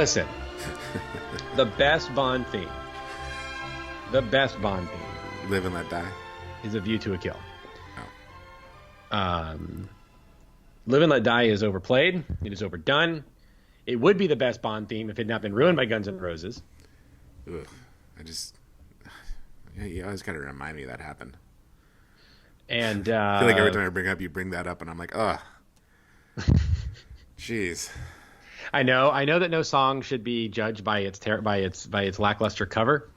Listen, the best Bond theme, Live and Let Die. is A View to a Kill. Oh. Live and Let Die is overplayed. It is overdone. It would be the best Bond theme if it had not been ruined by Guns N' Roses. Ugh. You always got to remind me that happened. And I feel like every time you bring that up, and I'm like, ugh. Jeez. I know that no song should be judged by its lackluster cover.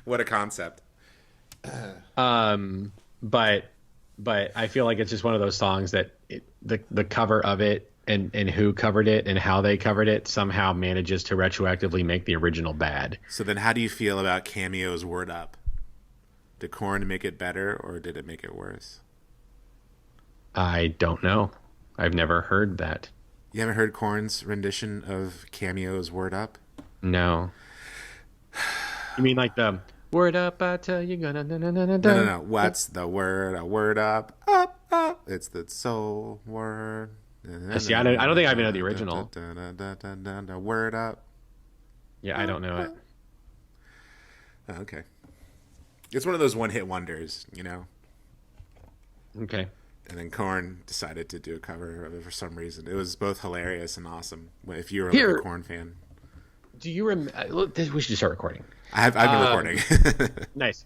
What a concept. But I feel like it's just one of those songs that the cover of it and who covered it and how they covered it somehow manages to retroactively make the original bad. So then how do you feel about Cameo's Word Up? Did KoRn make it better or did it make it worse? I don't know. I've never heard that. You haven't heard KoRn's rendition of Cameo's Word Up? No. You mean like the word up, I tell you, gonna No. What's the word? A word up, up, up. It's the soul word. See, I don't think I even know the original. Word up. Yeah, I don't know it. Oh, okay. It's one of those one-hit wonders, you know? Okay. And then KoRn decided to do a cover of it for some reason. It was both hilarious and awesome. If you were like a KoRn fan. Do you remember? We should start recording. I've been recording. Nice.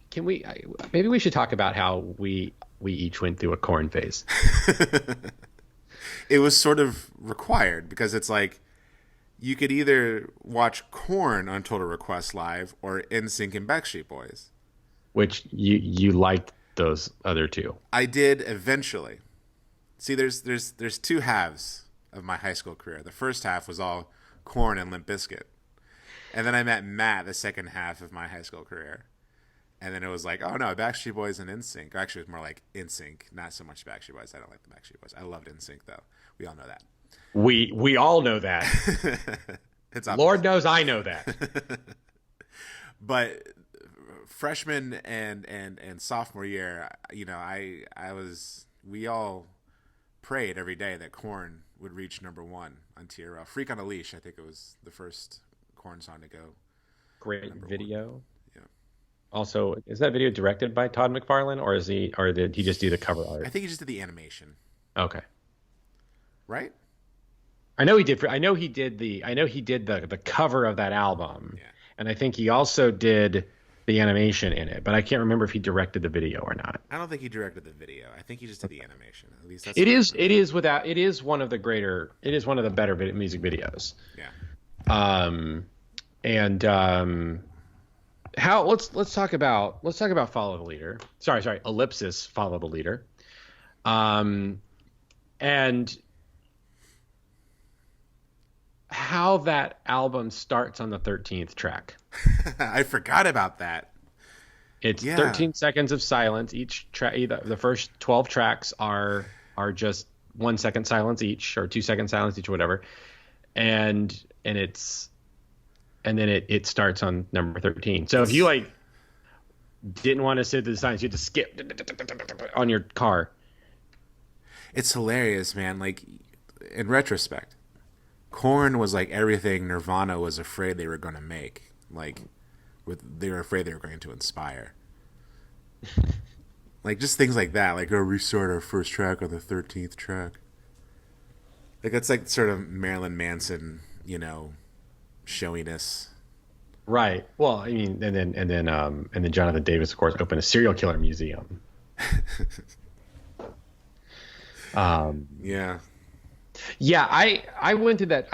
Can we? Maybe we should talk about how we each went through a KoRn phase. It was sort of required because it's like you could either watch KoRn on Total Request Live or NSYNC and Backstreet Boys. Which you liked those other two. I did eventually. See, there's two halves of my high school career. The first half was all KoRn and Limp Bizkit. And then I met Matt the second half of my high school career. And then it was like, oh no, Backstreet Boys and NSYNC. Actually, it was more like NSYNC, not so much Backstreet Boys. I don't like the Backstreet Boys. I loved NSYNC though. We all know that. We all know that. It's obvious. Lord knows I know that. But freshman and sophomore year, you know, we all prayed every day that KoRn would reach number one on TRL. Freak on a Leash, I think it was the first KoRn song to go. Great video. One. Yeah. Also, is that video directed by Todd McFarlane, or did he just do the cover art? I think he just did the animation. Okay. Right? I know he did the cover of that album. Yeah. And I think he also did the animation in it, but I can't remember if he directed the video or not. I don't think he directed the video. I think he just did the animation. At least that's it is one of the better music videos. Yeah. Let's talk about Follow the Leader. Sorry, Ellipsis Follow the Leader. And how that album starts on the 13th track. I forgot about that. It's 13 seconds of silence. Each track, the first 12 tracks are just 1 second silence each, or 2 second silence each, or whatever. And then it starts on number 13. So if you didn't want to sit through the silence, you had to skip on your car. It's hilarious, man. Like, in retrospect, KoRn was like everything Nirvana was afraid they were going to make. Like, they were afraid they were going to inspire. Like, just things like that. Like, we start our first track on the 13th track. Like, that's like sort of Marilyn Manson, you know, showiness. Right. Well, I mean, and then Jonathan Davis, of course, opened a serial killer museum. Yeah. Yeah, I went to that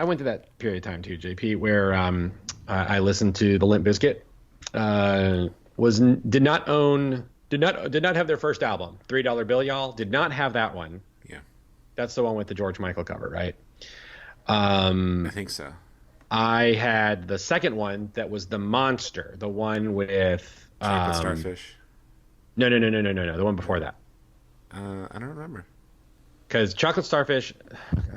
period of time too, JP, where I listened to the Limp Bizkit. Did not have their first album, $3 Bill Y'all. Did not have that one. Yeah. That's the one with the George Michael cover, right? I think so. I had the second one that was the Monster, the one with Chocolate Starfish. No, the one before that. I don't remember. Because Chocolate Starfish,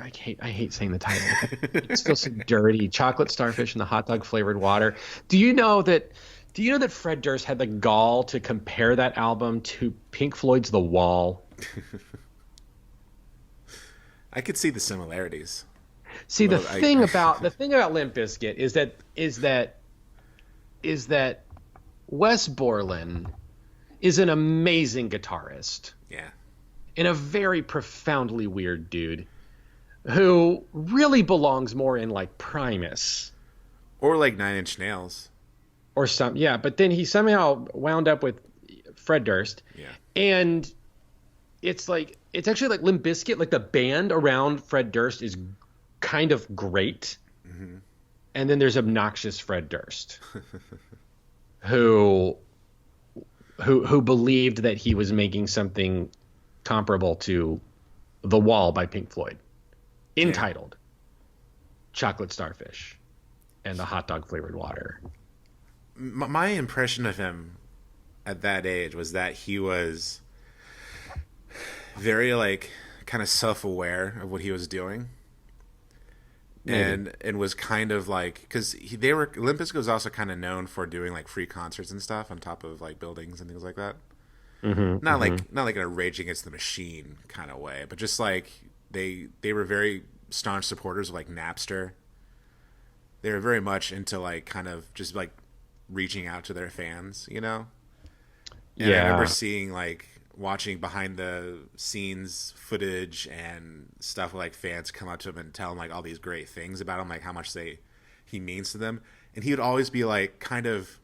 I hate saying the title. It feels so dirty. Chocolate Starfish and the hot dog flavored water. Do you know that Fred Durst had the gall to compare that album to Pink Floyd's The Wall? I could see the similarities. See, Well, the thing about Limp Bizkit is that Wes Borland is an amazing guitarist yeah, and a very profoundly weird dude who really belongs more in like Primus or like Nine Inch Nails. or some, yeah. But then he somehow wound up with Fred Durst, Yeah, and it's actually like Limp Bizkit, like the band around Fred Durst is kind of great, and then there's obnoxious Fred Durst, who believed that he was making something comparable to The Wall by Pink Floyd, entitled Chocolate Starfish and the Hot Dog Flavored Water. my impression of him at that age was that he was very like kind of self-aware of what he was doing. Maybe. And was kind of like, because Limp Bizkit was also kind of known for doing like free concerts and stuff on top of like buildings and things like that. Not like in a Rage Against the Machine kind of way, but just like they were very staunch supporters of like Napster. They were very much into like kind of just like reaching out to their fans, you know. And I remember seeing like watching behind the scenes footage and stuff where like fans come up to him and tell him like all these great things about him, like how much he means to them, and he would always be like kind of,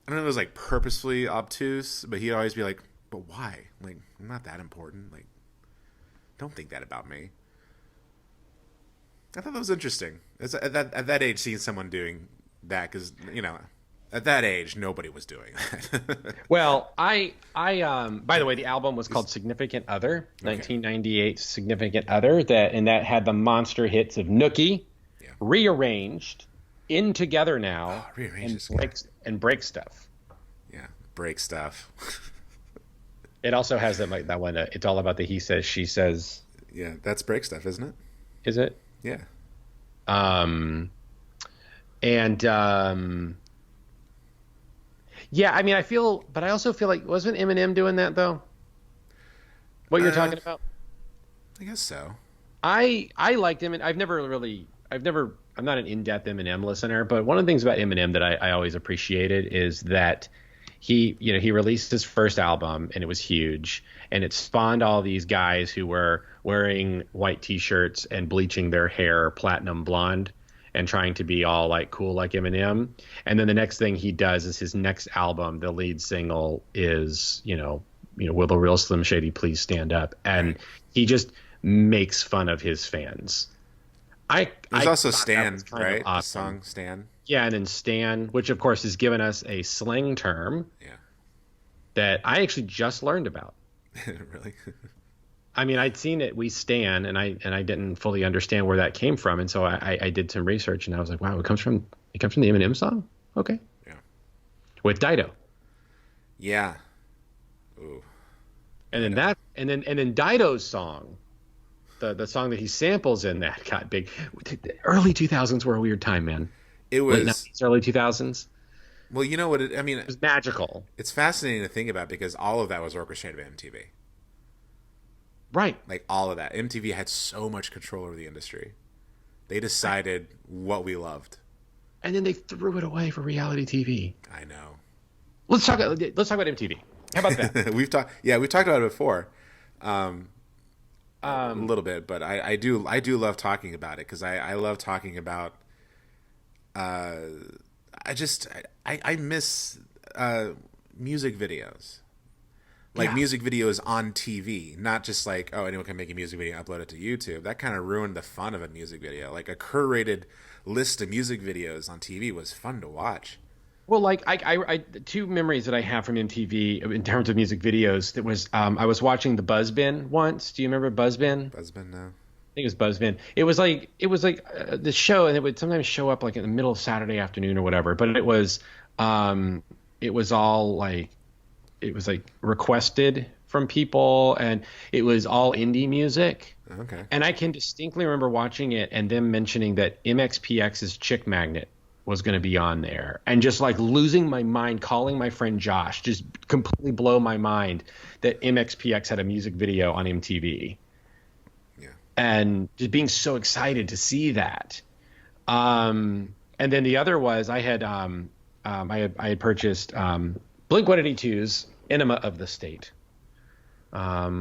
I don't know if it was like purposefully obtuse, but he'd always be like, but why? Like, I'm not that important. Like, don't think that about me. I thought that was interesting. At that age, seeing someone doing that, because at that age, nobody was doing that. Well, I by the way, the album was called Significant Other, 1998 Significant Other, that had the monster hits of Nookie, Rearranged, In Together Now, and Break Stuff. Yeah, Break Stuff. It also has that one. It's all about the he says, she says. Yeah, that's Break Stuff, isn't it? Is it? Yeah. Yeah, I mean, but I also feel like, wasn't Eminem doing that though? What you're talking about? I guess so. I liked him, and I'm not an in-depth Eminem listener, but one of the things about Eminem that I always appreciated is that he released his first album and it was huge, and it spawned all these guys who were wearing white t-shirts and bleaching their hair platinum blonde and trying to be all like cool like Eminem. And then the next thing he does is his next album, the lead single is, Will the Real Slim Shady Please Stand Up? And he just makes fun of his fans. There's also Stan, right? Awesome. The song Stan. Yeah, and then Stan, which of course has given us a slang term that I actually just learned about. Really? I mean, I'd seen it, we stan, and I didn't fully understand where that came from, and so I did some research, and I was like, wow, it comes from the Eminem song? Okay. Yeah. With Dido. Yeah. Ooh. And then Dido's song, the song that he samples in that got big. The early 2000s were a weird time, man. It was late 90s, early 2000s. Well, you know what? It was magical. It's fascinating to think about because all of that was orchestrated by MTV. Right. Like all of that. MTV had so much control over the industry. They decided what we loved. And then they threw it away for reality TV. I know. Let's talk about MTV. How about that? we've talked about it before. A little bit, but I do love talking about it because I love talking about I miss music videos. Like music videos on TV, not just like, oh, anyone can make a music video and upload it to YouTube. That kind of ruined the fun of a music video. Like a curated list of music videos on TV was fun to watch. Well, like I two memories that I have from MTV in terms of music videos. That was I was watching the Buzzbin once. Do you remember Buzzbin? Buzzbin, no. I think it was Buzzbin. It was like the show, and it would sometimes show up like in the middle of Saturday afternoon or whatever. But it was all like. It was like requested from people, and it was all indie music. Okay. And I can distinctly remember watching it and them mentioning that MXPX's Chick Magnet was going to be on there, and just like losing my mind, calling my friend Josh, just completely blow my mind that MXPX had a music video on MTV. Yeah. and just being so excited to see that. And then the other was I had purchased Blink-182's Enema of the State,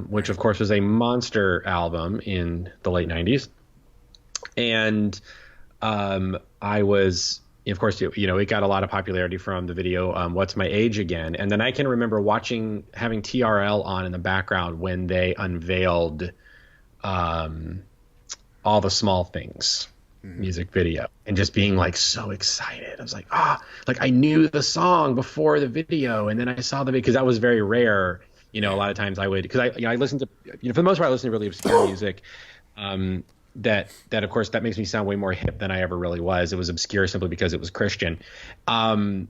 which of course was a monster album in the late 90s. And I was, of course, it got a lot of popularity from the video, What's My Age Again? And then I can remember having TRL on in the background when they unveiled All the Small Things music video, and just being like so excited. I was like, like I knew the song before the video, and then I saw the video, because that was very rare. A lot of times I would, because I listened to, for the most part, I listen to really obscure music. That of course that makes me sound way more hip than I ever really was. It was obscure simply because it was Christian. And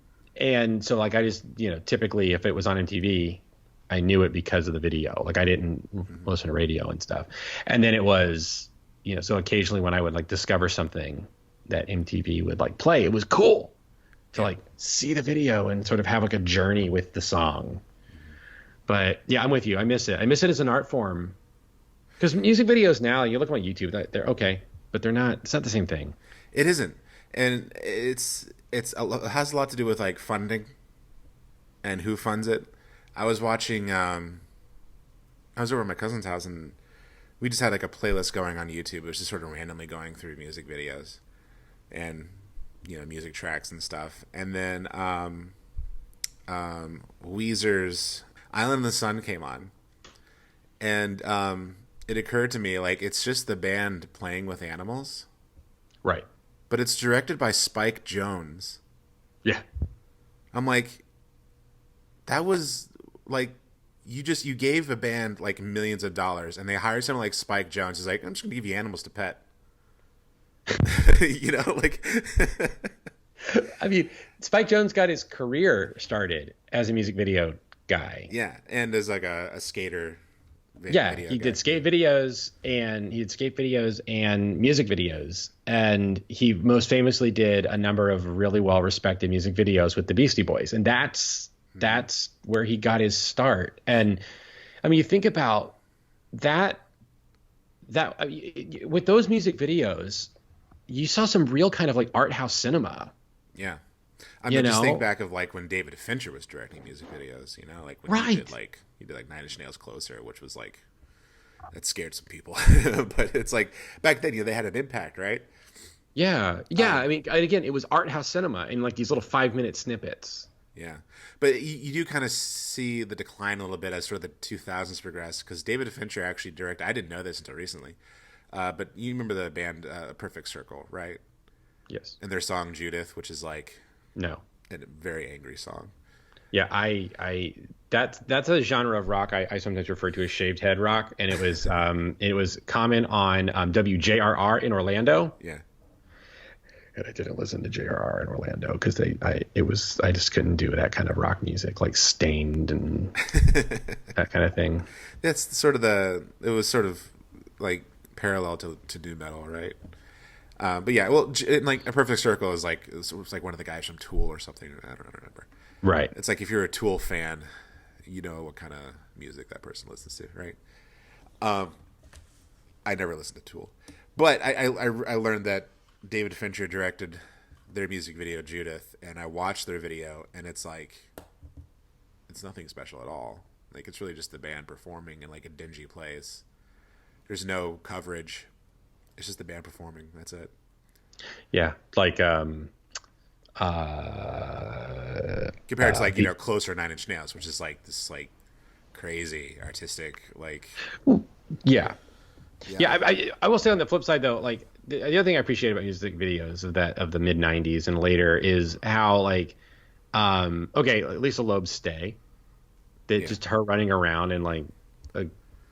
so like I just, typically if it was on MTV, I knew it because of the video. Like I didn't listen to radio and stuff. And then it was, so occasionally when I would like discover something that MTV would like play, it was cool to like see the video and sort of have like a journey with the song. But yeah, I'm with you. I miss it. I miss it as an art form. Because music videos now, you look on YouTube, they're okay, but they're not. It's not the same thing. It isn't, and it has a lot to do with like funding and who funds it. I was watching. I was over at my cousin's house, and we just had like a playlist going on YouTube. It was just sort of randomly going through music videos and music tracks and stuff. And then Weezer's "Island in the Sun" came on, and it occurred to me, like, it's just the band playing with animals. Right. But it's directed by Spike Jonze. Yeah. I'm like, that was, like, you gave a band, like, millions of dollars, and they hired someone like Spike Jonze. He's like, I'm just going to give you animals to pet. Like... I mean, Spike Jonze got his career started as a music video guy. Yeah, and as, like, a skater... Yeah, he did skate videos and music videos, and he most famously did a number of really well-respected music videos with the Beastie Boys, and that's where he got his start. And I mean, you think about that with those music videos, you saw some real kind of like art house cinema. Yeah. I mean, just think back of like when David Fincher was directing music videos, like when he did like 9 Inch Nails Closer, which was like, that scared some people. But it's like back then, they had an impact, right? Yeah. I mean, again, it was art house cinema in like these little 5-minute snippets. Yeah, but you do kind of see the decline a little bit as sort of the 2000s progress, because David Fincher actually directed. I didn't know this until recently, but you remember the band Perfect Circle, right? Yes. And their song Judith, which is like a very angry song. Yeah, that's a genre of rock I sometimes refer to as shaved head rock, and it was common on WJRR in Orlando. Yeah. And I didn't listen to JRR in Orlando because I just couldn't do that kind of rock music, like Stained and that kind of thing. That's sort of it was sort of like parallel to nu metal, right? But yeah, well, like A Perfect Circle is like, it was like one of the guys from Tool or something. I don't remember. Right. It's like if you're a Tool fan, you know what kind of music that person listens to, right? I never listened to Tool, but I learned that David Fincher directed their music video Judith, and I watched their video, and it's like, it's nothing special at all. Like, it's really just the band performing in like a dingy place. There's no coverage. It's just the band performing. That's it. Yeah, like compared to like Closer, 9 Inch Nails, which is like this like crazy artistic like. Yeah. I will say on the flip side though, like the other thing I appreciate about music videos of the mid 90s and later is how like Lisa Loeb's Stay, just her running around in like a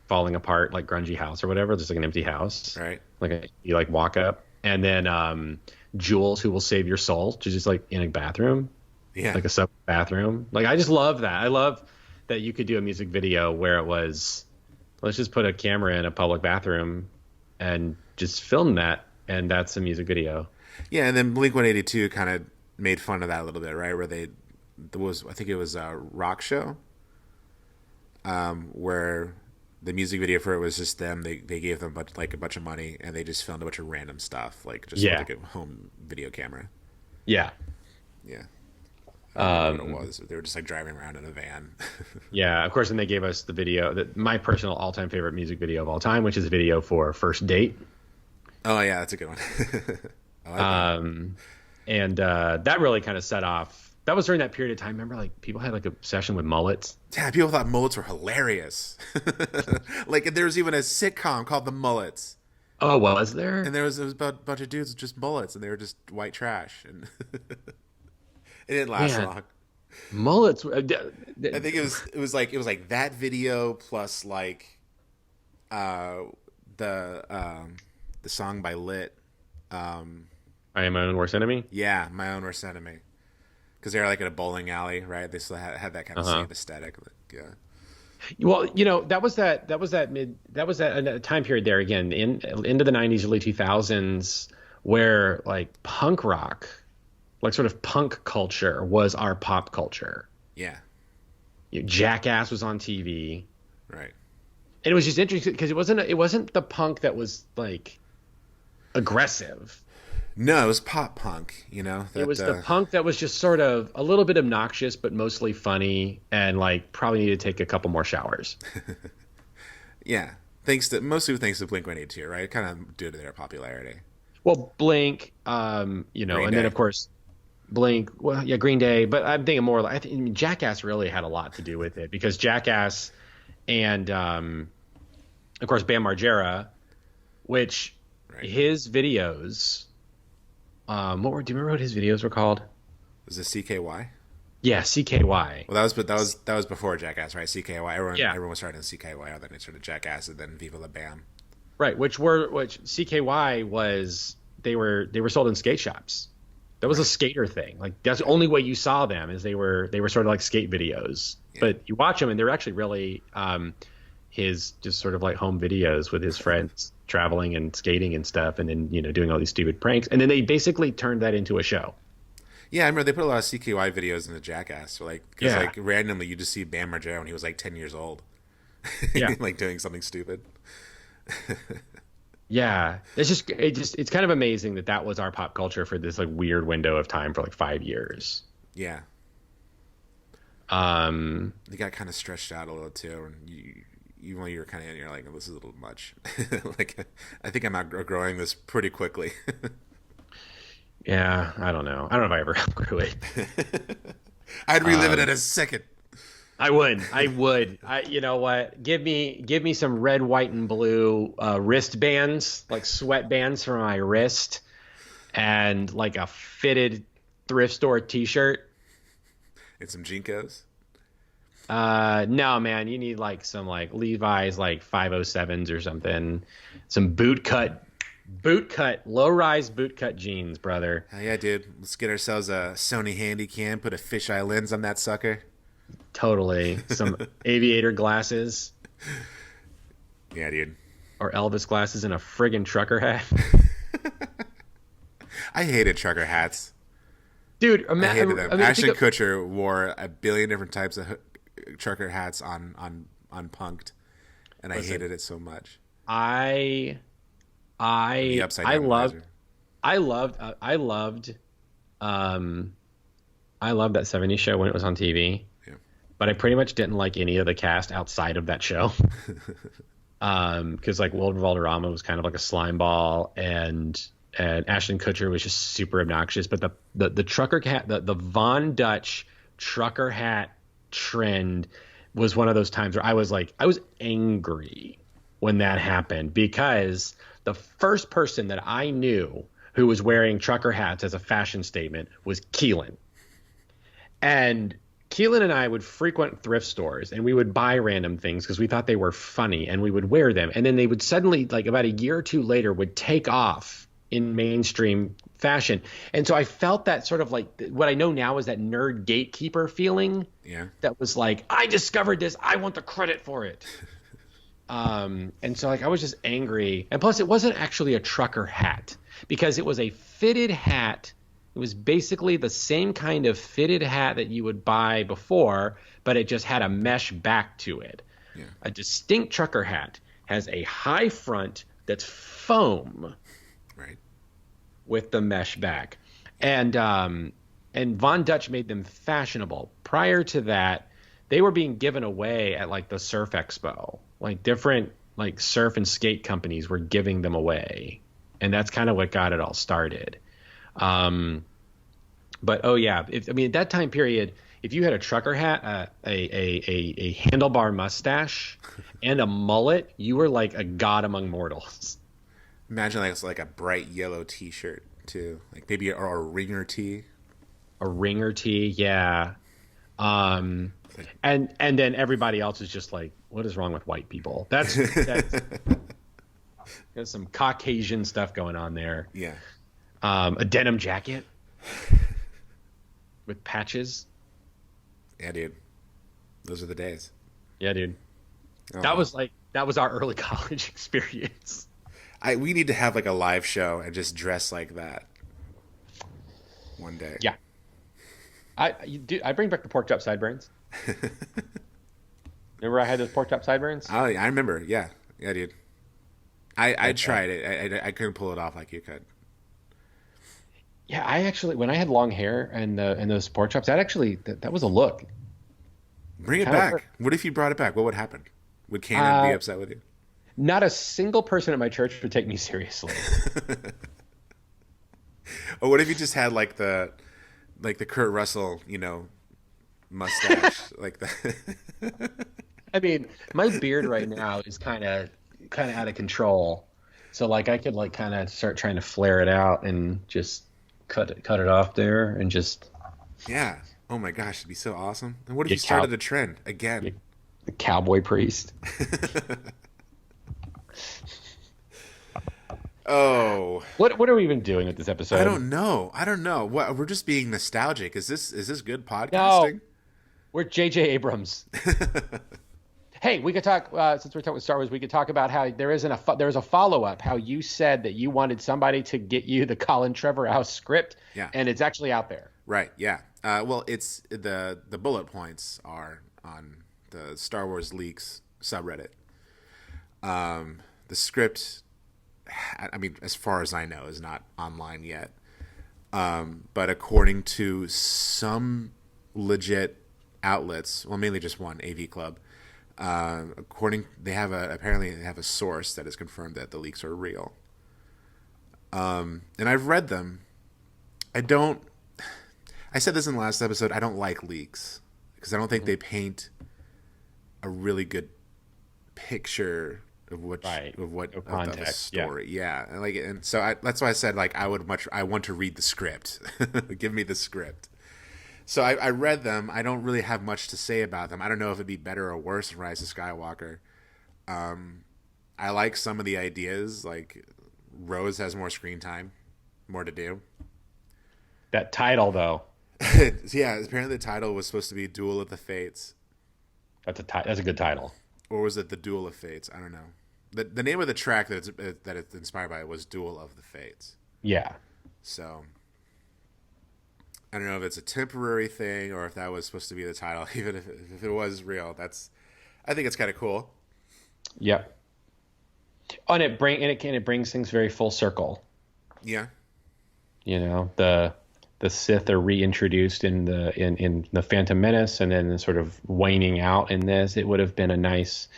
falling apart like grungy house or whatever, just like an empty house, right? Like you like walk up, and then Jules, Who Will Save Your Soul, she's just like in a bathroom, like a sub bathroom. Like I just love that. I love that you could do a music video where it was, let's just put a camera in a public bathroom and just film that, and that's a music video. Yeah, and then Blink-182 kind of made fun of that a little bit, right? Where I think it was a rock show, where The music video for it was just them. They gave them a bunch of money, and they just filmed a bunch of random stuff, like just with like a home video camera. Yeah. Yeah. I don't know what it was. They were just like driving around in a van. Yeah, of course, and they gave us the video, that my personal all-time favorite music video of all time, which is a video for First Date. Oh yeah, that's a good one. I like that. And that really kind of set off. That was during that period of time. Remember, like people had like an obsession with mullets. Yeah, people thought mullets were hilarious. Like there was even a sitcom called The Mullets. Oh, was there? And it was about a bunch of dudes with just mullets, and they were just white trash, and it didn't last long. Mullets. I think it was like that video plus like the song by Lit. I Am My Own Worst Enemy. Yeah, My Own Worst Enemy. Because they're like in a bowling alley, right? They still had that kind of same aesthetic. Yeah. Well, that was a time period there again, into the 90s, early 2000s, where like punk rock, like sort of punk culture was our pop culture. Yeah. Jackass was on TV. Right. And it was just interesting because it wasn't the punk that was like aggressive. No, it was pop punk, It was the punk that was just sort of a little bit obnoxious, but mostly funny, and like probably needed to take a couple more showers. Yeah, mostly thanks to Blink-182, right? Kind of due to their popularity. Well, Blink, and then of course Blink. Well, yeah, Green Day, but I'm thinking more. I think Jackass really had a lot to do with it because Jackass, and of course Bam Margera, which his videos. Do you remember what his videos were called? Was it CKY? Yeah, CKY. Well, that was before Jackass, right? CKY. Everyone was starting in CKY, and then it started Jackass, and then Viva La Bam. Right, which CKY was they were sold in skate shops. That was a skater thing. Like that's the only way you saw them is they were sort of like skate videos. Yeah. But you watch them and they're actually really his just sort of like home videos with his friends traveling and skating and stuff, and then doing all these stupid pranks, and then they basically turned that into a show. Yeah, I remember they put a lot of CKY videos into Jackass, like randomly you just see Bam Margera when he was like 10 years old, like doing something stupid. Yeah, it's kind of amazing that was our pop culture for this like weird window of time for like 5 years. Yeah. They got kind of stretched out a little too, and even when you're kind of in, you're like, oh, this is a little much. Like, I think I'm outgrowing this pretty quickly. Yeah, I don't know. I don't know if I ever outgrew it. I'd relive it in a second. I would. You know what? Give me some red, white, and blue wristbands, like sweatbands for my wrist, and like a fitted thrift store T-shirt. And some Jinkos. No, man, you need like some like Levi's like 507s or something, some boot cut, low-rise boot cut jeans, brother. Oh, yeah, dude. Let's get ourselves a Sony Handycam, put a fisheye lens on that sucker. Totally. Some aviator glasses. Yeah, dude. Or Elvis glasses and a friggin' trucker hat. I hated trucker hats. Dude, I hated them. Ashton Kutcher wore a billion different types of trucker hats on Punk'd, and I hated it so much. I loved that 70s show when it was on TV. Yeah. But I pretty much didn't like any of the cast outside of that show. Because like Will Valderrama was kind of like a slime ball, and Ashton Kutcher was just super obnoxious. But the trucker hat, the Von Dutch trucker hat trend was one of those times where I was angry when that happened, because the first person that I knew who was wearing trucker hats as a fashion statement was Keelan. And Keelan and I would frequent thrift stores, and we would buy random things because we thought they were funny, and we would wear them. And then they would suddenly, like about a year or two later, would take off in mainstream fashion. And so I felt that sort of like what I know now is that nerd gatekeeper feeling. Yeah. That was like, I discovered this, I want the credit for it. And so like I was just angry. And plus it wasn't actually a trucker hat, because it was a fitted hat. It was basically the same kind of fitted hat that you would buy before, but it just had a mesh back to it. Yeah. A distinct trucker hat has a high front that's foam Right. with the mesh back. And Von Dutch made them fashionable. Prior to that, they were being given away at like the Surf Expo. Like different like surf and skate companies were giving them away. And that's kind of what got it all started. But oh yeah, at that time period, if you had a trucker hat, a handlebar mustache, and a mullet, you were like a god among mortals. Imagine like it's like a bright yellow T-shirt too, like maybe or a ringer tee. A ringer tee, yeah. And then everybody else is just like, what is wrong with white people? That's there's some Caucasian stuff going on there. Yeah. A denim jacket with patches. Yeah, dude. Those are the days. Yeah, dude. Oh, That was our early college experience. we need to have like a live show and just dress like that one day. Yeah. I bring back the pork chop sideburns. Remember I had those pork chop sideburns? Oh, I remember. Yeah, yeah, dude. I tried it. I couldn't pull it off like you could. Yeah, I actually, when I had long hair and those pork chops, that was a look. Bring it Kind of back. hurt. What if you brought it back? What would happen? Would Kanan be upset with you? Not a single person at my church would take me seriously. Or what if you just had like the Kurt Russell, mustache like that? I mean, my beard right now is kind of out of control. So like I could like kind of start trying to flare it out and just cut it off there and just Yeah. Oh my gosh, it'd be so awesome. And what if Yeah, you started a trend again? the cowboy priest. Oh, What are we even doing with this episode? I don't know. What, we're just being nostalgic. Is this good No, podcasting? we're J.J. Abrams. Hey, we could talk since we're talking with Star Wars. We could talk about how there is a follow up. How you said that you wanted somebody to get you the Colin Trevorrow script, Yeah. and it's actually out there. Right. Yeah. Well, it's the bullet points are on the Star Wars Leaks subreddit. The script, I mean, as far as I know, is not online yet. But according to some legit outlets, well, mainly just one, AV Club, apparently they have a source that has confirmed that the leaks are real. And I've read them. I said this in the last episode, I don't like leaks because I don't think they paint a really good picture of what No of the context, story. Yeah. And so that's why I said like I want to read the script. Give me the script. So I read them. I don't really have much to say about them. I don't know if it'd be better or worse than Rise of Skywalker. I like some of the ideas. Like Rose has more screen time, more to do. That title, though, Yeah, apparently the title was supposed to be Duel of the Fates. that's a good title. Or was it the Duel of Fates? I don't know. The name of the track that it's inspired by was Duel of the Fates. Yeah. So I don't know if it's a temporary thing or if that was supposed to be the title. Even if it was real, I think it's kind of cool. Yep. Oh, and it brings things very full circle. Yeah. The Sith are reintroduced in the Phantom Menace, and then sort of waning out in this. It would have been a nice,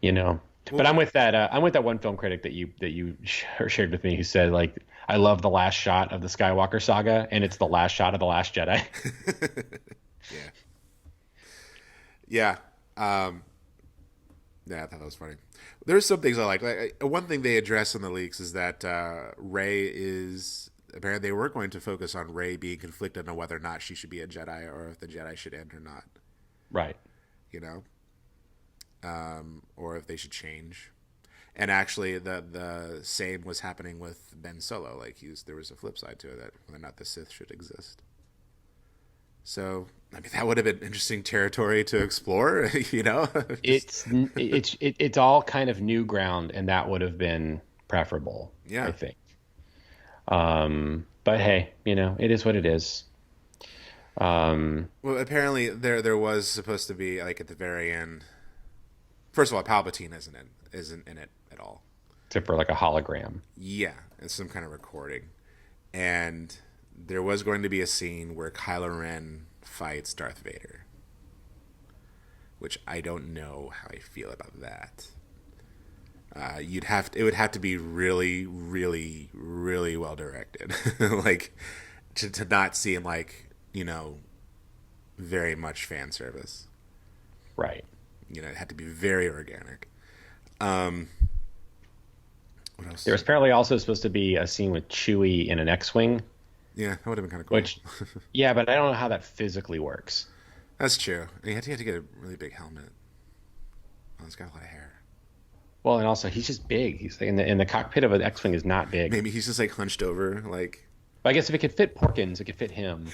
But I'm with that one film critic that you shared with me who said like, I love the last shot of the Skywalker saga, and it's the last shot of The Last Jedi. Yeah. Yeah, I thought that was funny. There's some things I like. One thing they address in the leaks is that Rey is apparently they were going to focus on Rey being conflicted on whether or not she should be a Jedi or if the Jedi should end or not. Right. Or if they should change. And actually, the same was happening with Ben Solo. Like there was a flip side to it, that whether or not the Sith should exist. So, I mean, that would have been interesting territory to explore. It's all kind of new ground, and that would have been preferable. Yeah, I think. But hey, it is what it is. Well, apparently there was supposed to be like at the very end. First of all, Palpatine isn't in it at all. except for like a hologram. Yeah, it's some kind of recording. And there was going to be a scene where Kylo Ren fights Darth Vader, which I don't know how I feel about that. It would have to be really, really, really well directed, like to not seem like very much fan service. Right. It had to be very organic. What else? There was apparently also supposed to be a scene with Chewie in an X-wing, Yeah, that would have been kind of cool. which, yeah, but I don't know how that physically works. That's true. And you had to get a really big helmet. Oh, he's got a lot of hair. Well, and also he's just big. He's like in the cockpit of an X-wing is not big. Maybe he's just like hunched over, like. But I guess if it could fit Porkins, it could fit him.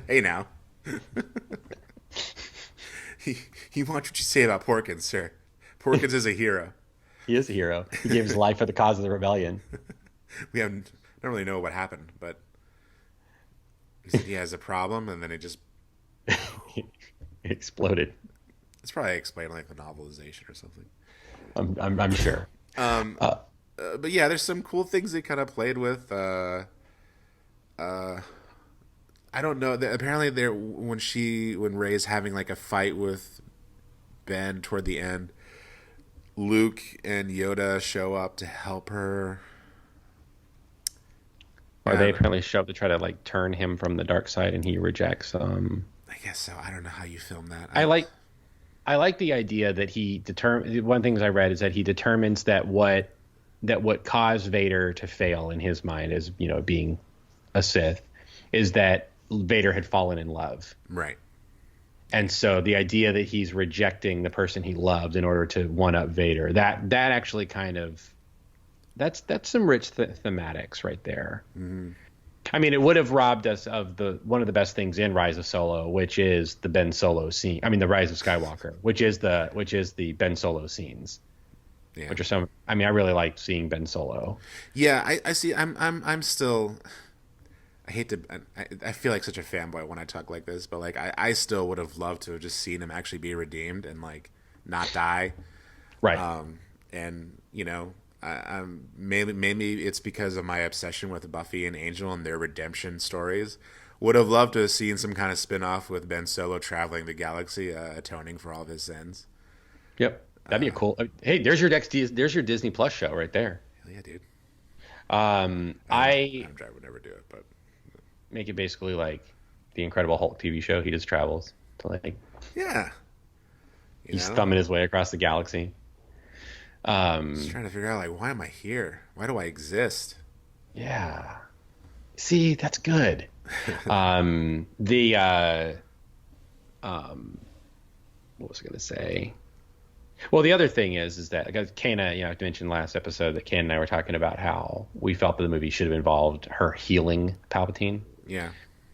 Hey now. He wants what you say about Porkins, sir. Porkins is a hero. He is a hero. He gave his life for the cause of the rebellion. Don't really know what happened, but he said he has a problem, and then it just He exploded. it's probably explained like the novelization or something. I'm sure. But yeah, there's some cool things they kind of played with. I don't know. Apparently, when Rey's having like a fight with Ben toward the end, Luke and Yoda show up to help her. Or they apparently show up to try to like turn him from the dark side, and he rejects. I guess so. I don't know how you film that. I like the idea that one of the things I read is that he determines that what caused Vader to fail in his mind as being a Sith is that Vader had fallen in love. Right. And so the idea that he's rejecting the person he loved in order to one up Vader, that actually kind of that's some rich thematics right there. Mm-hmm. I mean, it would have robbed us of one of the best things in Rise of Solo, which is the Ben Solo scene. I mean, the Rise of Skywalker, which is the Ben Solo scenes. Yeah. Which are some. I mean, I really liked seeing Ben Solo. Yeah, I see. I'm still. I hate to. I feel like such a fanboy when I talk like this, but like I still would have loved to have just seen him actually be redeemed and like not die. Right. And maybe it's because of my obsession with Buffy and Angel and their redemption stories. Would have loved to have seen some kind of spin-off with Ben Solo traveling the galaxy, atoning for all of his sins. Yep, that'd be a cool. Hey, there's your Disney Plus show right there. Hell yeah, dude. Adam Driver would never do it, but make it basically like the Incredible Hulk TV show. He just travels to like he's thumbing his way across the galaxy. Just trying to figure out like why am I here? Why do I exist? Yeah. See, that's good. What was I gonna say? Well, the other thing is that Kana, I mentioned last episode that Ken and I were talking about how we felt that the movie should have involved her healing Palpatine. Yeah.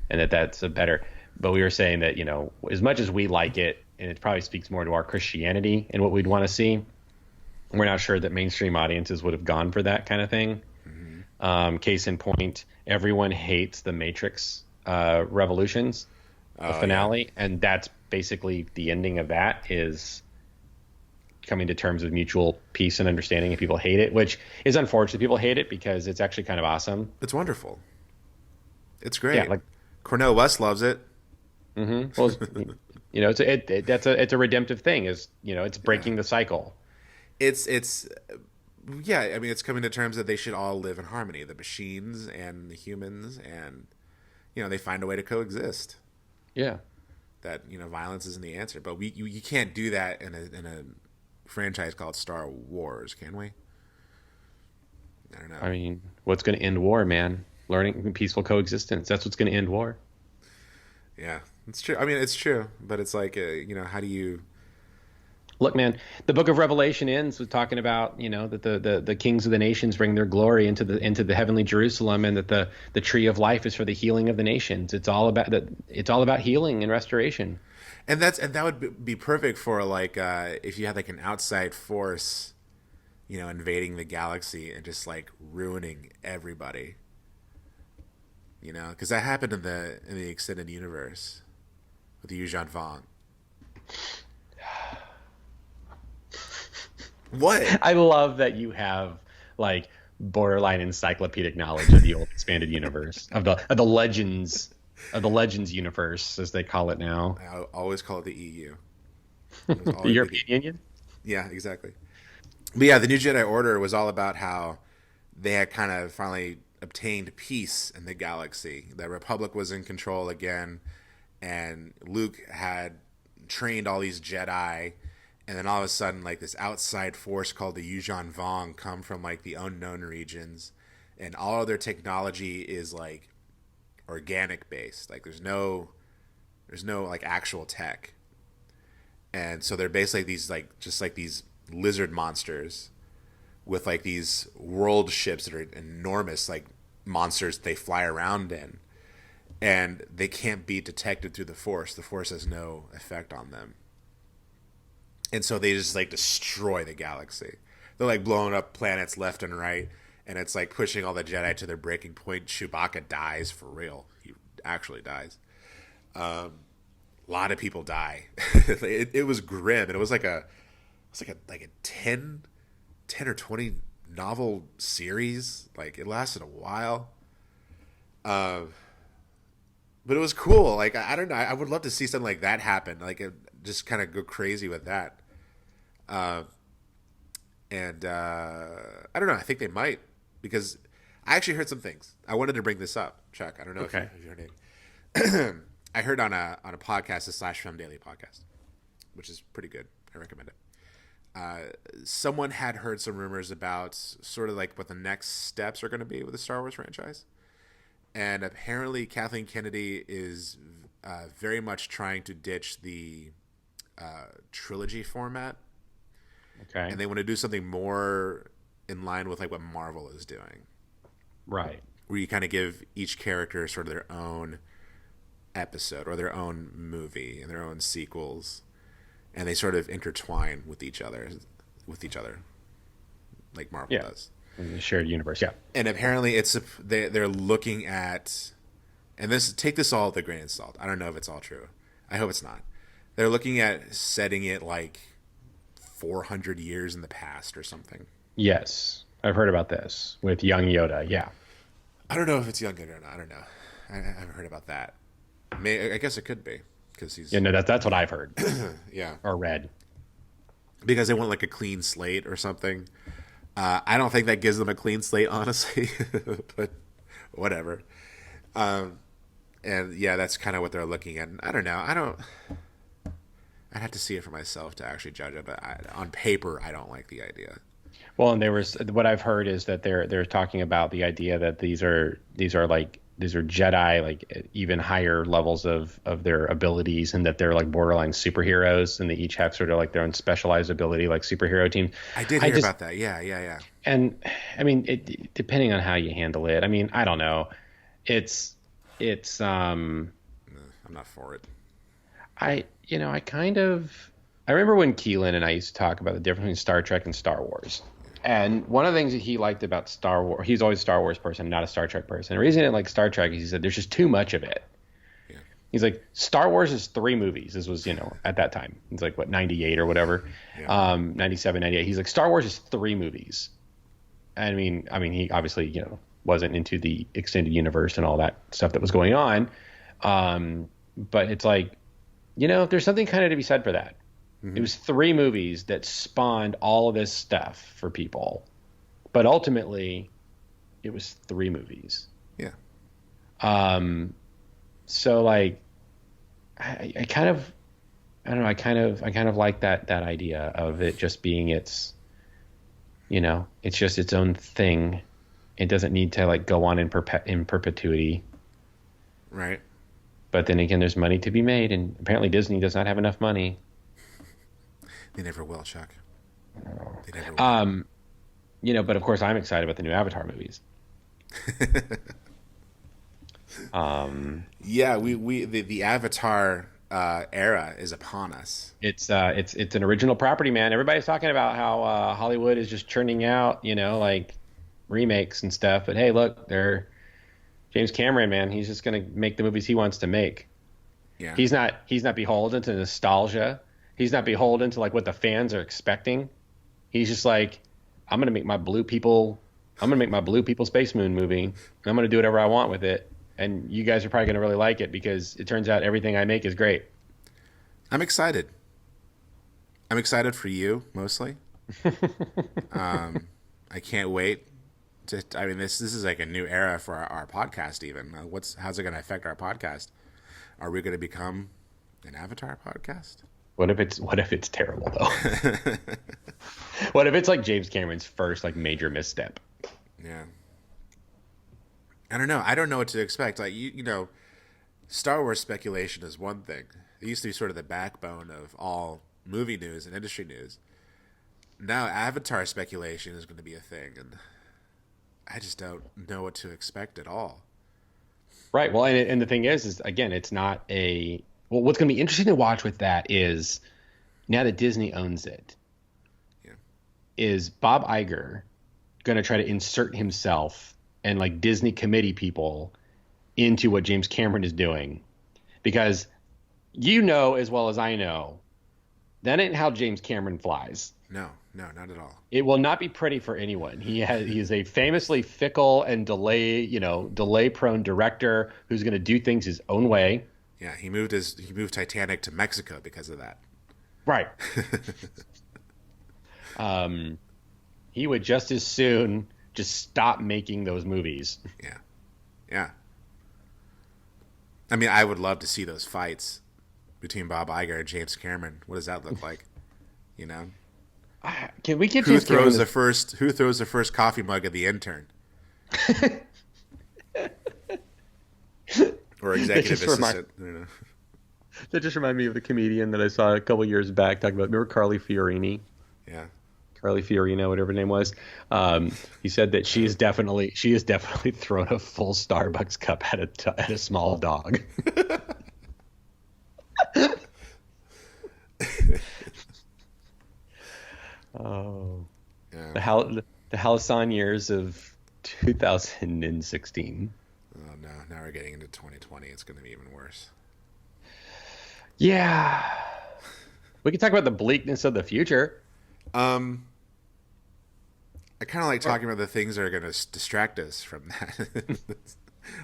And that's a better. But we were saying that as much as we like it, and it probably speaks more to our Christianity and what we'd want to see, we're not sure that mainstream audiences would have gone for that kind of thing. Mm-hmm. Case in point, everyone hates the Matrix Revolutions, the finale, yeah. And that's basically the ending of that is coming to terms with mutual peace and understanding, and people hate it, which is unfortunate. People hate it because it's actually kind of awesome. It's wonderful. It's great. Yeah, like Cornel West loves it. Mm-hmm. Well, it's a redemptive thing. It's breaking the cycle. It's yeah. I mean, it's coming to terms that they should all live in harmony. The machines and the humans, and they find a way to coexist. Yeah. That violence isn't the answer, but you can't do that in a franchise called Star Wars, can we? I don't know. I mean, what's going to end war, man? Learning peaceful coexistence. That's what's going to end war. Yeah, it's true. I mean, it's true, but it's like, how do you... Look, man, the book of Revelation ends with talking about, that the kings of the nations bring their glory into the heavenly Jerusalem, and that the tree of life is for the healing of the nations. It's all about that. It's all about healing and restoration. And that would be perfect for like if you had like an outside force, invading the galaxy and just like ruining everybody. Because that happened in the extended universe with Yuuzhan Vong. What? I love that you have like borderline encyclopedic knowledge of the old expanded universe of the Legends universe as they call it now. I always call it the EU. It was The always European Union. yeah, exactly. But yeah, the New Jedi Order was all about how they had kind of finally obtained peace in the galaxy. The Republic was in control again, and Luke had trained all these Jedi, and then all of a sudden, like this outside force called the Yuuzhan Vong come from like the unknown regions, and all of their technology is like organic based. Like there's no like actual tech, and so they're basically these like just like these lizard monsters with like these world ships that are enormous, like monsters they fly around in, and they can't be detected through the Force. The Force has no effect on them, and so they just like destroy the galaxy. They're like blowing up planets left and right, and it's like pushing all the Jedi to their breaking point. Chewbacca dies for real. He actually dies. A lot of people die. It was grim, and it was like a 10 or 20 novel series. Like it lasted a while. But it was cool. Like I don't know. I would love to see something like that happen. Like just kind of go crazy with that. And I don't know. I think they might because I actually heard some things. I wanted to bring this up, Chuck. I don't know if you heard it. I heard on a podcast, the Slash Film Daily podcast, which is pretty good. I recommend it. Someone had heard some rumors about sort of like what the next steps are going to be with the Star Wars franchise. And apparently Kathleen Kennedy is very much trying to ditch the trilogy format. Okay. And they want to do something more in line with like what Marvel is doing. Right. Where you kind of give each character sort of their own episode or their own movie and their own sequels. And they sort of intertwine with each other, like Marvel does. In the shared universe, yeah. And apparently, they're looking at, and take this all with a grain of salt. I don't know if it's all true. I hope it's not. They're looking at setting it like 400 years in the past or something. Yes, I've heard about this with young Yoda. Yeah. I don't know if it's young Yoda or not. I don't know. I haven't heard about that. I guess it could be because he's. Yeah, no, that's what I've heard. Yeah. Or read. Because they want like a clean slate or something. I don't think that gives them a clean slate, honestly, but whatever. And yeah, that's kind of what they're looking at. And I don't know. I'd have to see it for myself to actually judge it. But on paper, I don't like the idea. Well, and what I've heard is that they're talking about the idea that these are Jedi, like even higher levels of their abilities, and that they're like borderline superheroes, and they each have sort of like their own specialized ability, like superhero teams. I did hear about that. Yeah. And I mean, depending on how you handle it, I mean, I don't know. It's I'm not for it. I remember when Keelan and I used to talk about the difference between Star Trek and Star Wars. And one of the things that he liked about Star Wars, he's always a Star Wars person, not a Star Trek person. The reason he didn't like Star Trek is he said there's just too much of it. Yeah. He's like, Star Wars is 3 movies. This was, at that time. It's like, what, 98 or whatever? Yeah. 97, 98. He's like, Star Wars is 3 movies. I mean, he obviously, wasn't into the extended universe and all that stuff that was going on. But it's like, there's something kind of to be said for that. It was 3 movies that spawned all of this stuff for people, but ultimately, it was 3 movies. Yeah. So like, I kind of like that idea of it just being it's just its own thing. It doesn't need to like go on in perpetuity. Right. But then again, there's money to be made, and apparently Disney does not have enough money. They never will, Chuck. They never will. But of course I'm excited about the new Avatar movies. Yeah, the Avatar era is upon us. It's an original property, man. Everybody's talking about how Hollywood is just churning out, like remakes and stuff. But hey, look, James Cameron, man. He's just gonna make the movies he wants to make. Yeah. He's not beholden to nostalgia. He's not beholden to like what the fans are expecting. He's just like, I'm gonna make my blue people Space Moon movie, and I'm gonna do whatever I want with it. And you guys are probably gonna really like it because it turns out everything I make is great. I'm excited. I'm excited for you mostly. I can't wait I mean, this is like a new era for our podcast. Even how's it going to affect our podcast? Are we going to become an Avatar podcast? What if it's terrible though? What if it's like James Cameron's first like major misstep? Yeah. I don't know. I don't know what to expect. Like you know, Star Wars speculation is one thing. It used to be sort of the backbone of all movie news and industry news. Now Avatar speculation is going to be a thing, and I just don't know what to expect at all. Right. Well, and the thing is again, it's not a. Well, what's going to be interesting to watch with that is now that Disney owns it, is Bob Iger going to try to insert himself and like Disney committee people into what James Cameron is doing? Because you know as well as I know, that ain't how James Cameron flies. No, not at all. It will not be pretty for anyone. He is a famously fickle and delay-prone director who's going to do things his own way. Yeah, he moved Titanic to Mexico because of that. Right. He would just as soon just stop making those movies. Yeah. I mean, I would love to see those fights between Bob Iger and James Cameron. What does that look like? You know, can we get who throws the first coffee mug at the intern or executive assistant? That just reminded me of the comedian that I saw a couple years back talking about. Remember Carly Fiorini? Yeah. Carly Fiorina, whatever her name was. He said that she has definitely thrown a full Starbucks cup at a small dog. Oh, yeah. The halcyon years of 2016. Oh no! Now we're getting into 2020. It's going to be even worse. Yeah, we can talk about the bleakness of the future. I kind of like talking about the things that are going to distract us from that.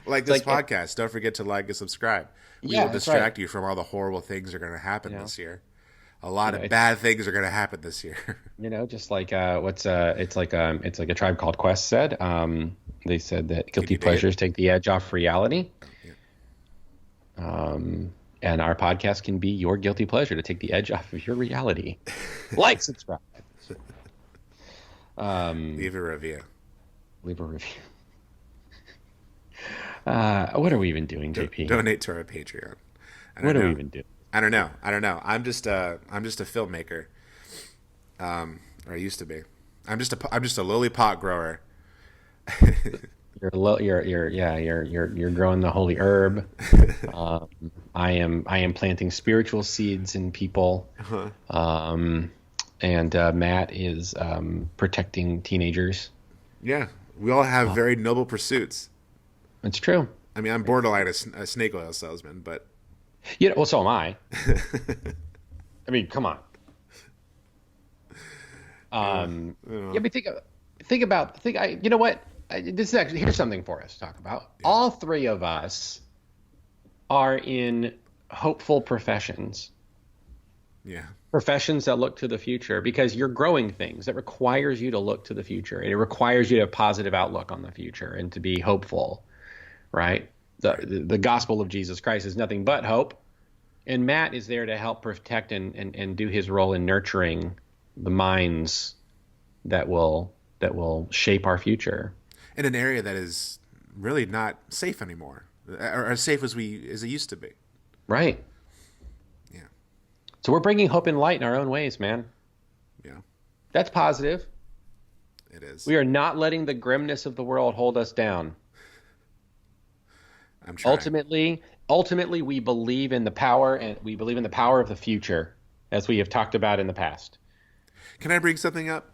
Like this podcast. Don't forget to like and subscribe. We will distract you from all the horrible things that are going to happen this year. A lot of bad things are going to happen this year. Just like it's like a Tribe Called Quest said. They said that guilty pleasures take the edge off reality. And our podcast can be your guilty pleasure to take the edge off of your reality. Like, subscribe. Leave a review. What are we even doing, JP? Donate to our Patreon. What are we even doing? I don't know. I'm just a filmmaker. Or I used to be. I'm just a lowly pot grower. You're growing the holy herb. I am planting spiritual seeds in people. And Matt is protecting teenagers. Yeah, we all have very noble pursuits. It's true. I mean, I'm borderline a snake oil salesman, but well, so am I. I mean, come on. But you know what? This is actually, here's something for us to talk about. Yeah. All three of us are in hopeful professions. Yeah. Professions that look to the future, because you're growing things that requires you to look to the future, and it requires you to have a positive outlook on the future and to be hopeful, right? The gospel of Jesus Christ is nothing but hope. And Matt is there to help protect and do his role in nurturing the minds that will shape our future. In an area that is really not safe anymore, or as safe as it used to be. Right. Yeah. So we're bringing hope and light in our own ways, man. Yeah. That's positive. It is. We are not letting the grimness of the world hold us down. I'm trying. Ultimately, we believe in the power, and we believe in the power of the future, as we have talked about in the past. Can I bring something up?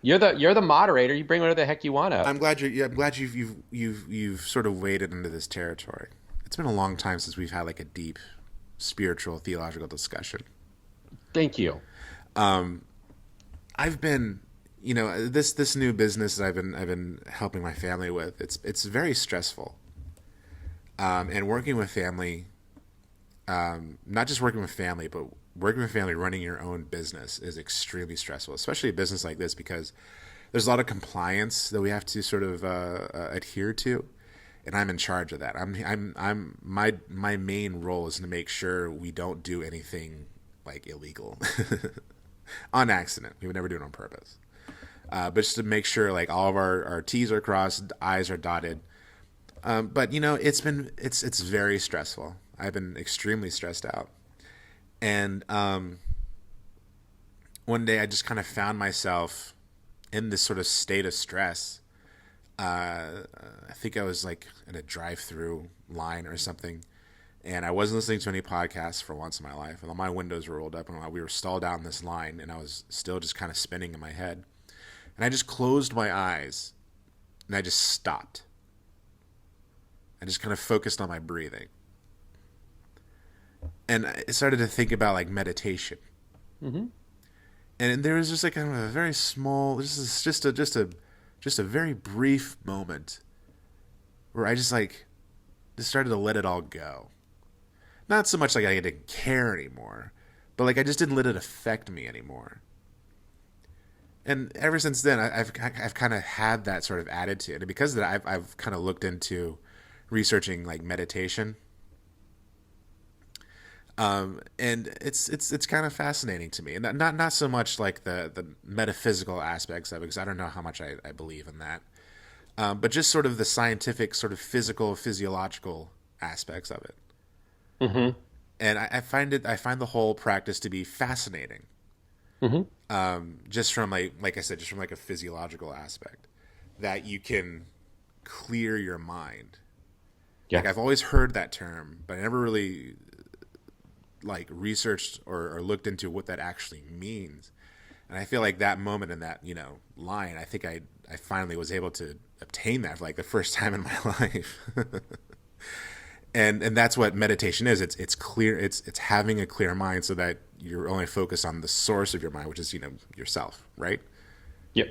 You're the moderator. You bring whatever the heck you want up. I'm glad you've sort of waded into this territory. It's been a long time since we've had like a deep spiritual theological discussion. Thank you. I I've been, this new business that I've been helping my family with. It's very stressful. And working with family, not just working with family, but working with family, running your own business is extremely stressful, especially a business like this, because there's a lot of compliance that we have to sort of adhere to, and I'm in charge of that. My main role is to make sure we don't do anything like illegal on accident. We would never do it on purpose, but just to make sure like all of our T's are crossed, I's are dotted. But it's very stressful. I've been extremely stressed out, and one day I just kind of found myself in this sort of state of stress. I think I was like in a drive-through line or something, and I wasn't listening to any podcasts for once in my life. And all my windows were rolled up, and we were stalled out in this line, and I was still just kind of spinning in my head. And I just closed my eyes, and I just stopped. I just kind of focused on my breathing, and I started to think about like meditation. Mm-hmm. And there was just like kind of a very small, just a very brief moment where I just started to let it all go. Not so much like I didn't care anymore, but like I just didn't let it affect me anymore. And ever since then, I've kind of had that sort of attitude, and because of that, I've kind of looked into researching like meditation. And it's kind of fascinating to me, and not so much like the metaphysical aspects of it, because I don't know how much I believe in that, but just sort of the scientific, sort of physiological aspects of it. Mm-hmm. And I find the whole practice to be fascinating. Mm-hmm. Just from like I said, just from like a physiological aspect, that you can clear your mind. Yeah. Like I've always heard that term, but I never really like researched or looked into what that actually means. And I feel like that moment in that, line, I think I finally was able to obtain that for like the first time in my life. and that's what meditation is. It's clear. It's having a clear mind so that you're only focused on the source of your mind, which is, yourself. Right. Yep.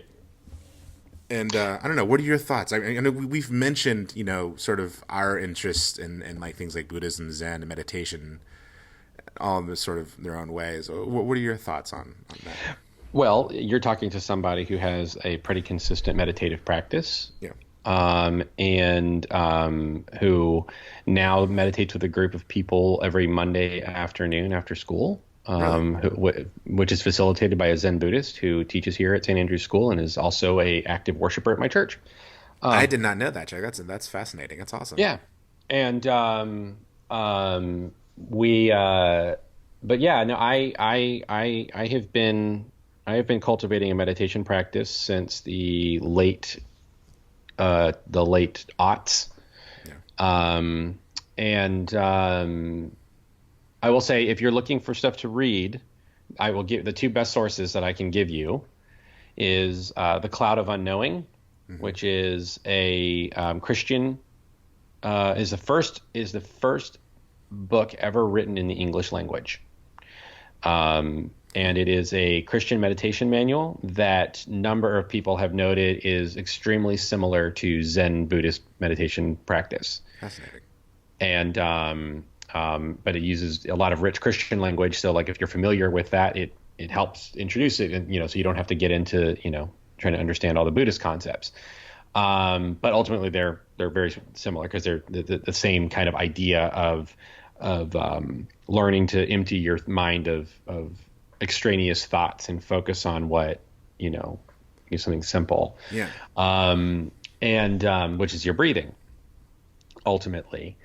And I don't know. What are your thoughts? I know we've mentioned, sort of our interest in like things like Buddhism, Zen, and meditation, all in this sort of their own ways. What are your thoughts on that? Well, you're talking to somebody who has a pretty consistent meditative practice. Yeah. And who now meditates with a group of people every Monday afternoon after school, really? Which is facilitated by a Zen Buddhist who teaches here at St. Andrew's School and is also a active worshiper at my church. I did not know that, Chuck. That's fascinating. That's awesome. Yeah. And but yeah, no, I have been cultivating a meditation practice since the late aughts. Yeah. I will say, if you're looking for stuff to read, I will give the two best sources that I can give you is The Cloud of Unknowing, mm-hmm. which is a Christian is the first book ever written in the English language. And it is a Christian meditation manual that number of people have noted is extremely similar to Zen Buddhist meditation practice. Fascinating. And but it uses a lot of rich Christian language. So like if you're familiar with that, it helps introduce it, and so you don't have to get into trying to understand all the Buddhist concepts. But ultimately they're very similar because they're the same kind of idea of learning to empty your mind of extraneous thoughts and focus on what something simple. Yeah. And which is your breathing ultimately.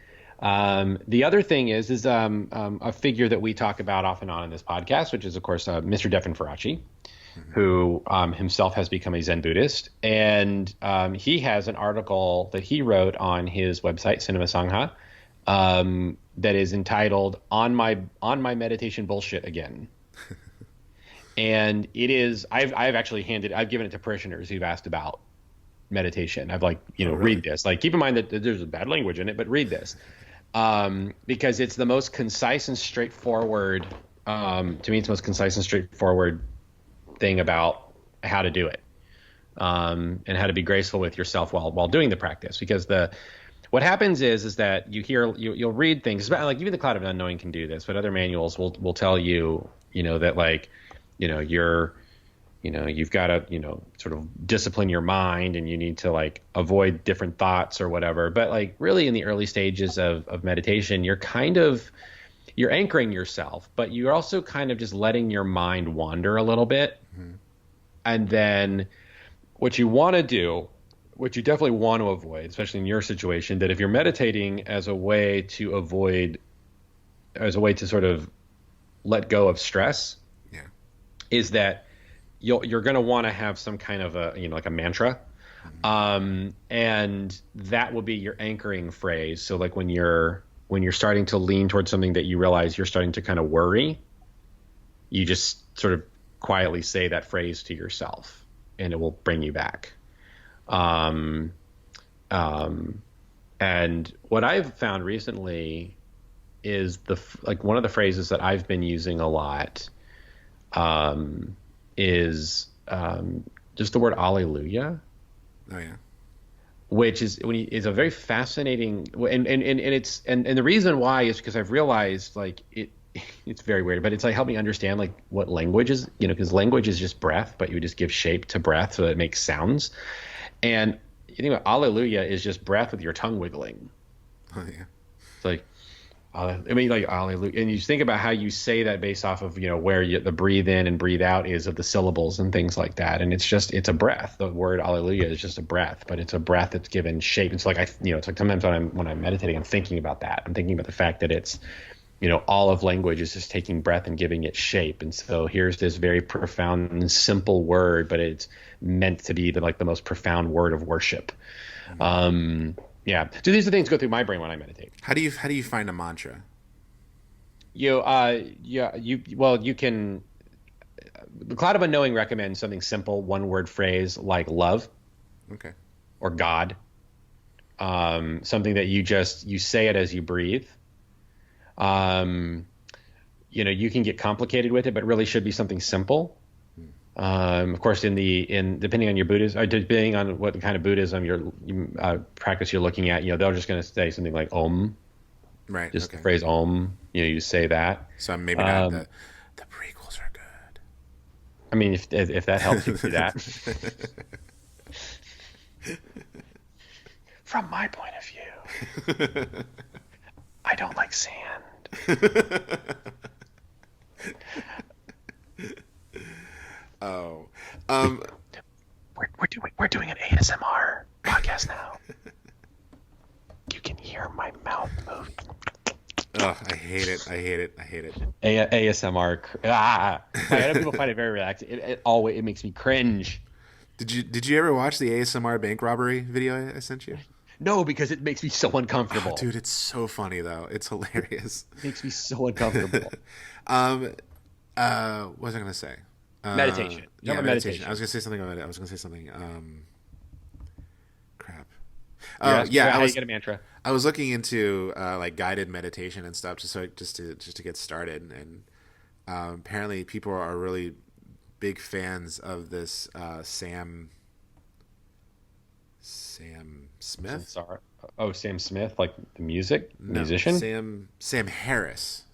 The other thing is a figure that we talk about off and on in this podcast, which is of course Mr. Devin Faraci, mm-hmm. who himself has become a Zen Buddhist, and he has an article that he wrote on his website Cinema Sangha that is entitled "On My Meditation Bullshit Again." And it is I've given it to parishioners who've asked about meditation. I've really? Read this. Keep in mind that there's a bad language in it, but read this. Because it's the most concise and straightforward, to me, it's the most concise and straightforward thing about how to do it, and how to be graceful with yourself while doing the practice. Because what happens is that you'll read things, like even the Cloud of Unknowing can do this, but other manuals will tell you, that like, you've got to, sort of discipline your mind, and you need to like avoid different thoughts or whatever. But like really in the early stages of meditation, you're anchoring yourself, but you're also kind of just letting your mind wander a little bit. Mm-hmm. And then what you want to do, what you definitely want to avoid, especially in your situation, that if you're meditating as a way to sort of let go of stress, is that you're going to want to have some kind of like a mantra. Mm-hmm. And that will be your anchoring phrase. So like when you're starting to lean towards something that you realize you're starting to kind of worry, you just sort of quietly say that phrase to yourself, and it will bring you back. And what I've found recently is one of the phrases that I've been using a lot, is just the word Alleluia. Oh yeah. Which is a very fascinating, and the reason why is because I've realized like it's very weird, but it's like helped me understand like what language is, because language is just breath, but you just give shape to breath so that it makes sounds. And you think about Alleluia is just breath with your tongue wiggling. Oh yeah. It's like, like Alleluia, and you think about how you say that based off of where the breathe in and breathe out is of the syllables and things like that, and it's a breath. The word Alleluia is just a breath, but it's a breath that's given shape. It's like it's like sometimes when I'm meditating, I'm thinking about that. I'm thinking about the fact that it's all of language is just taking breath and giving it shape. And so here's this very profound and simple word, but it's meant to be the most profound word of worship. Mm-hmm. Yeah. So these are things that go through my brain when I meditate. How do you find a mantra? You can. The Cloud of Unknowing recommends something simple, one word phrase like love. Okay. Or God. Something that you say it as you breathe. You can get complicated with it, but it really should be something simple. Of course, depending on your Buddhism, or depending on what kind of Buddhism practice you're looking at, they're just going to say something like Om, right? Just the phrase Om. You say that. So maybe not the prequels are good. I mean, if that helps you do that. From my point of view, I don't like sand. Oh, we're doing an ASMR podcast now. You can hear my mouth move. Oh, I hate it. ASMR. I know people find it very relaxing. It makes me cringe. Did you ever watch the ASMR bank robbery video I sent you? No, because it makes me so uncomfortable. Oh, dude, it's so funny though. It's hilarious. It makes me so uncomfortable. What was I gonna say? Meditation. Yeah, meditation. I was gonna say something. Crap. How you get a mantra. I was looking into like guided meditation and stuff, just to get started, and apparently people are really big fans of this Sam Smith. Oh, Sam Smith, like the musician? Sam Harris.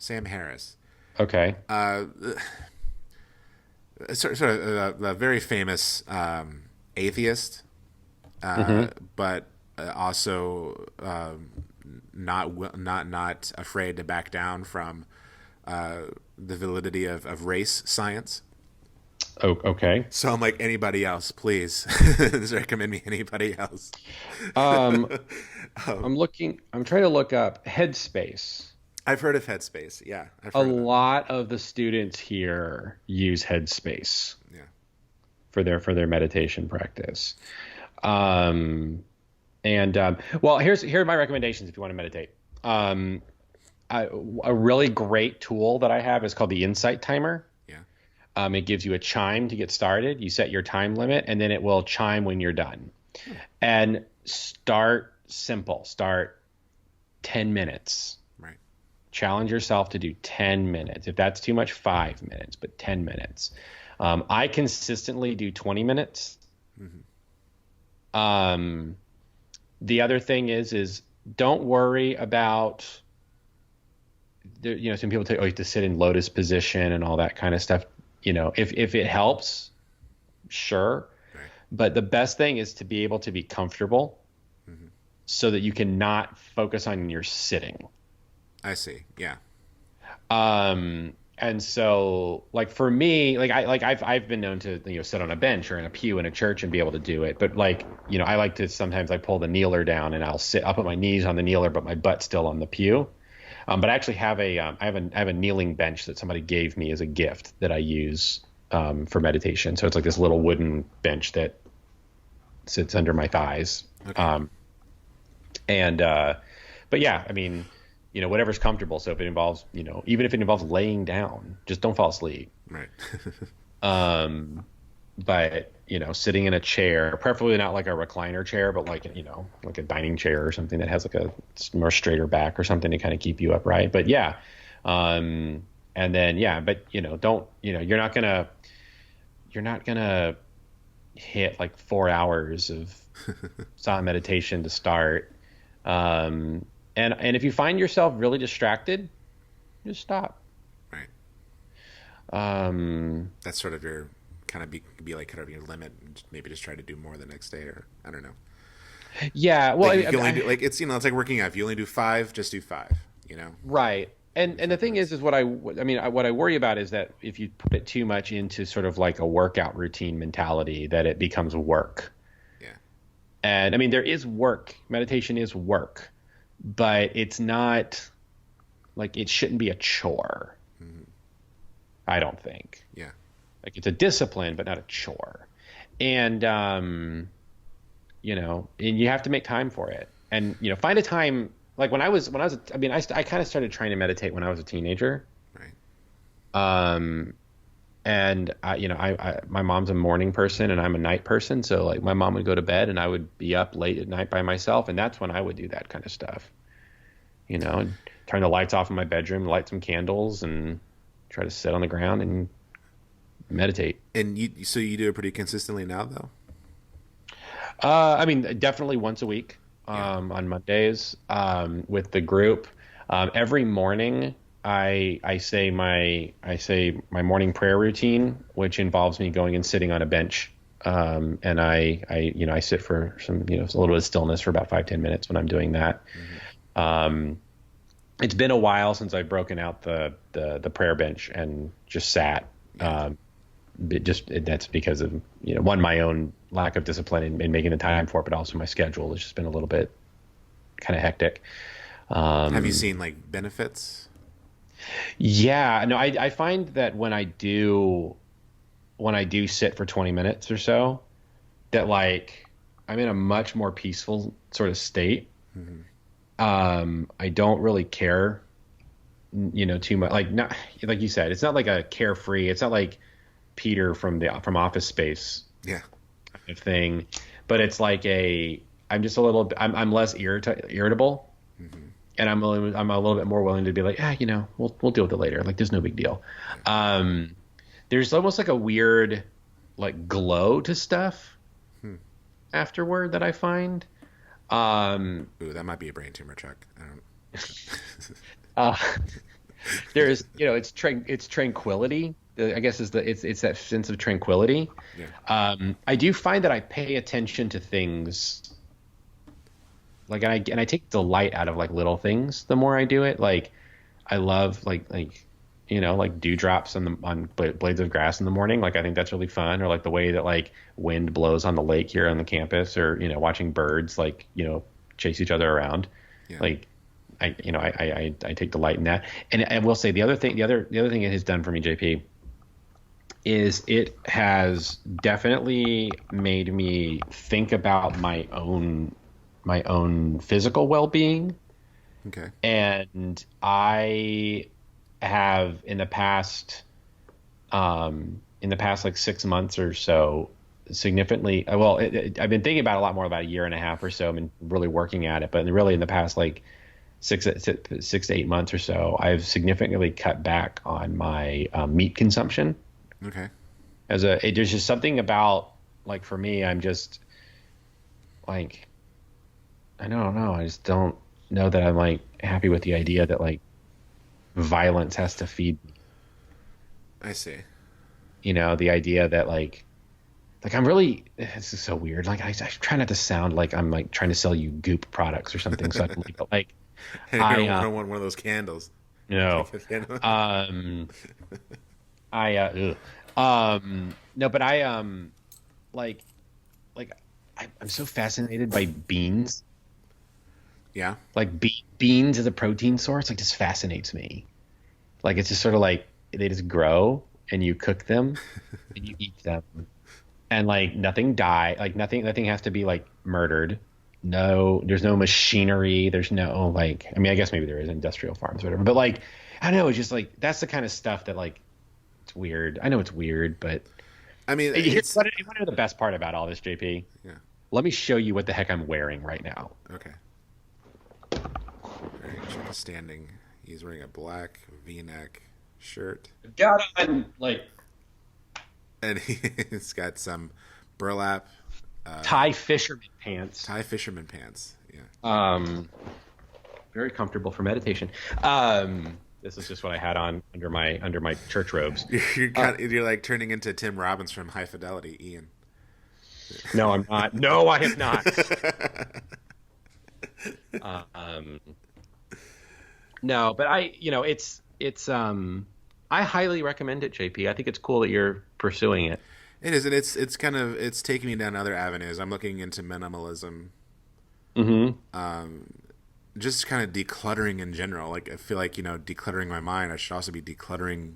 Okay. Sort of a very famous atheist, but also not afraid to back down from the validity of race science. Oh, okay. So I'm like, anybody else, please. Just recommend me anybody else. I'm trying to look up Headspace. I've heard of Headspace. Yeah, a lot of the students here use Headspace. Yeah. For their meditation practice. Well, here are my recommendations if you want to meditate. A really great tool that I have is called the Insight Timer. Yeah. It gives you a chime to get started. You set your time limit, and then it will chime when you're done. And start simple. Start 10 minutes. Right. Challenge yourself to do 10 minutes. If that's too much, 5 minutes, but 10 minutes. I consistently do 20 minutes. The other thing is don't worry about some people tell you, oh, you have to sit in lotus position and all that kind of stuff. If it helps, sure. Right. But the best thing is to be able to be comfortable so that you can not focus on your sitting. I see. Yeah. And so like for me, I've been known to, sit on a bench or in a pew in a church and be able to do it. But I like to sometimes I pull the kneeler down and I'll put my knees on the kneeler, but my butt's still on the pew. But I actually have I have a kneeling bench that somebody gave me as a gift that I use for meditation. So it's like this little wooden bench that sits under my thighs. Okay. But yeah, I mean, whatever's comfortable. So if it involves, even if it involves laying down, just don't fall asleep. Right. But, sitting in a chair, preferably not like a recliner chair, but like a dining chair or something that has like a more straighter back or something to kind of keep you upright. But yeah. And then, yeah, but don't, you're not gonna hit like 4 hours of silent meditation to start. And if you find yourself really distracted, just stop. Right. That's sort of your kind of be like kind of your limit, and maybe just try to do more the next day, or I don't know. Yeah. Well, like you only do, like it's it's like working out. If you only do 5, just do 5. Right. And the thing is what I worry about is that if you put it too much into sort of like a workout routine mentality, that it becomes work. Yeah. And I mean, there is work. Meditation is work, but it's not like it shouldn't be a chore. I don't think. Yeah. Like it's a discipline, but not a chore. And, and you have to make time for it and, find a time. Like when I kind of started trying to meditate when I was a teenager. Right. And my mom's a morning person and I'm a night person. So like my mom would go to bed and I would be up late at night by myself. And that's when I would do that kind of stuff, turn the lights off in my bedroom, light some candles and try to sit on the ground and meditate. And so you do it pretty consistently now though? I mean, definitely once a week, on Mondays, with the group. Every morning I say my morning prayer routine, which involves me going and sitting on a bench. And I sit for some, a little bit of stillness for about 5-10 minutes when I'm doing that. It's been a while since I've broken out the prayer bench and just sat. That's because of, one, my own lack of discipline in making the time for it, but also my schedule has just been a little bit kind of hectic. Have you seen like benefits? Yeah, no, I find that when I do sit for 20 minutes or so, that like I'm in a much more peaceful sort of state. I don't really care, too much. Like not like you said, it's not like a carefree. It's not like Peter from Office Space, kind of thing. But it's like I'm just a little. I'm less irritable. And I'm a little bit more willing to be like, we'll deal with it later. Like, there's no big deal. There's almost like a weird, like, glow to stuff afterward that I find. Ooh, that might be a brain tumor, Chuck. I don't. There's, it's tranquility. I guess it's that sense of tranquility. Yeah. I do find that I pay attention to things. Like, and I take delight out of like little things the more I do it. Like I love like dewdrops on blades of grass in the morning. Like I think that's really fun. Or like the way that like wind blows on the lake here on the campus, or watching birds like chase each other around. Yeah. Like I take delight in that. And I will say the other thing it has done for me, JP, is it has definitely made me think about my own physical well-being. Okay. And I have in the past like 6 months or so significantly, I've been thinking about it a lot more about a year and a half or so. I've been really working at it, but really in the past like 6 to 8 months or so, I've significantly cut back on my meat consumption. Okay. There's just something about, like, for me, I'm just like, I don't know. I just don't know that I'm like happy with the idea that like violence has to feed me. I see. The idea that like I'm really, this is so weird. Like I try not to sound like I'm like trying to sell you Goop products or something suddenly, but like I I don't want one of those candles. no, um I no, but like like I'm so fascinated by beans. Yeah. Like beans as a protein source, like just fascinates me. Like it's just sort of like they just grow and you cook them and you eat them, and like nothing has to be like murdered. No, there's no machinery. There's no like, I mean, I guess maybe there is industrial farms or whatever, but like, I don't know. It's just like, that's the kind of stuff that like, it's weird. I know it's weird, but I mean, here's what you want to know the best part about all this, JP? Yeah. Let me show you what the heck I'm wearing right now. Okay. All right, check the standing. He's wearing a black V-neck shirt. Got on like And he's got some burlap Thai fisherman pants. Thai fisherman pants. Yeah. Very comfortable for meditation. This is just what I had on under my church robes. You're like turning into Tim Robbins from High Fidelity, Ian. No, I'm not. No, I have not. No, but I highly recommend it, JP. I think it's cool that you're pursuing it. It is, and it's taking me down other avenues. I'm looking into minimalism. Mm-hmm. Just kind of decluttering in general. Like I feel like decluttering my mind. I should also be decluttering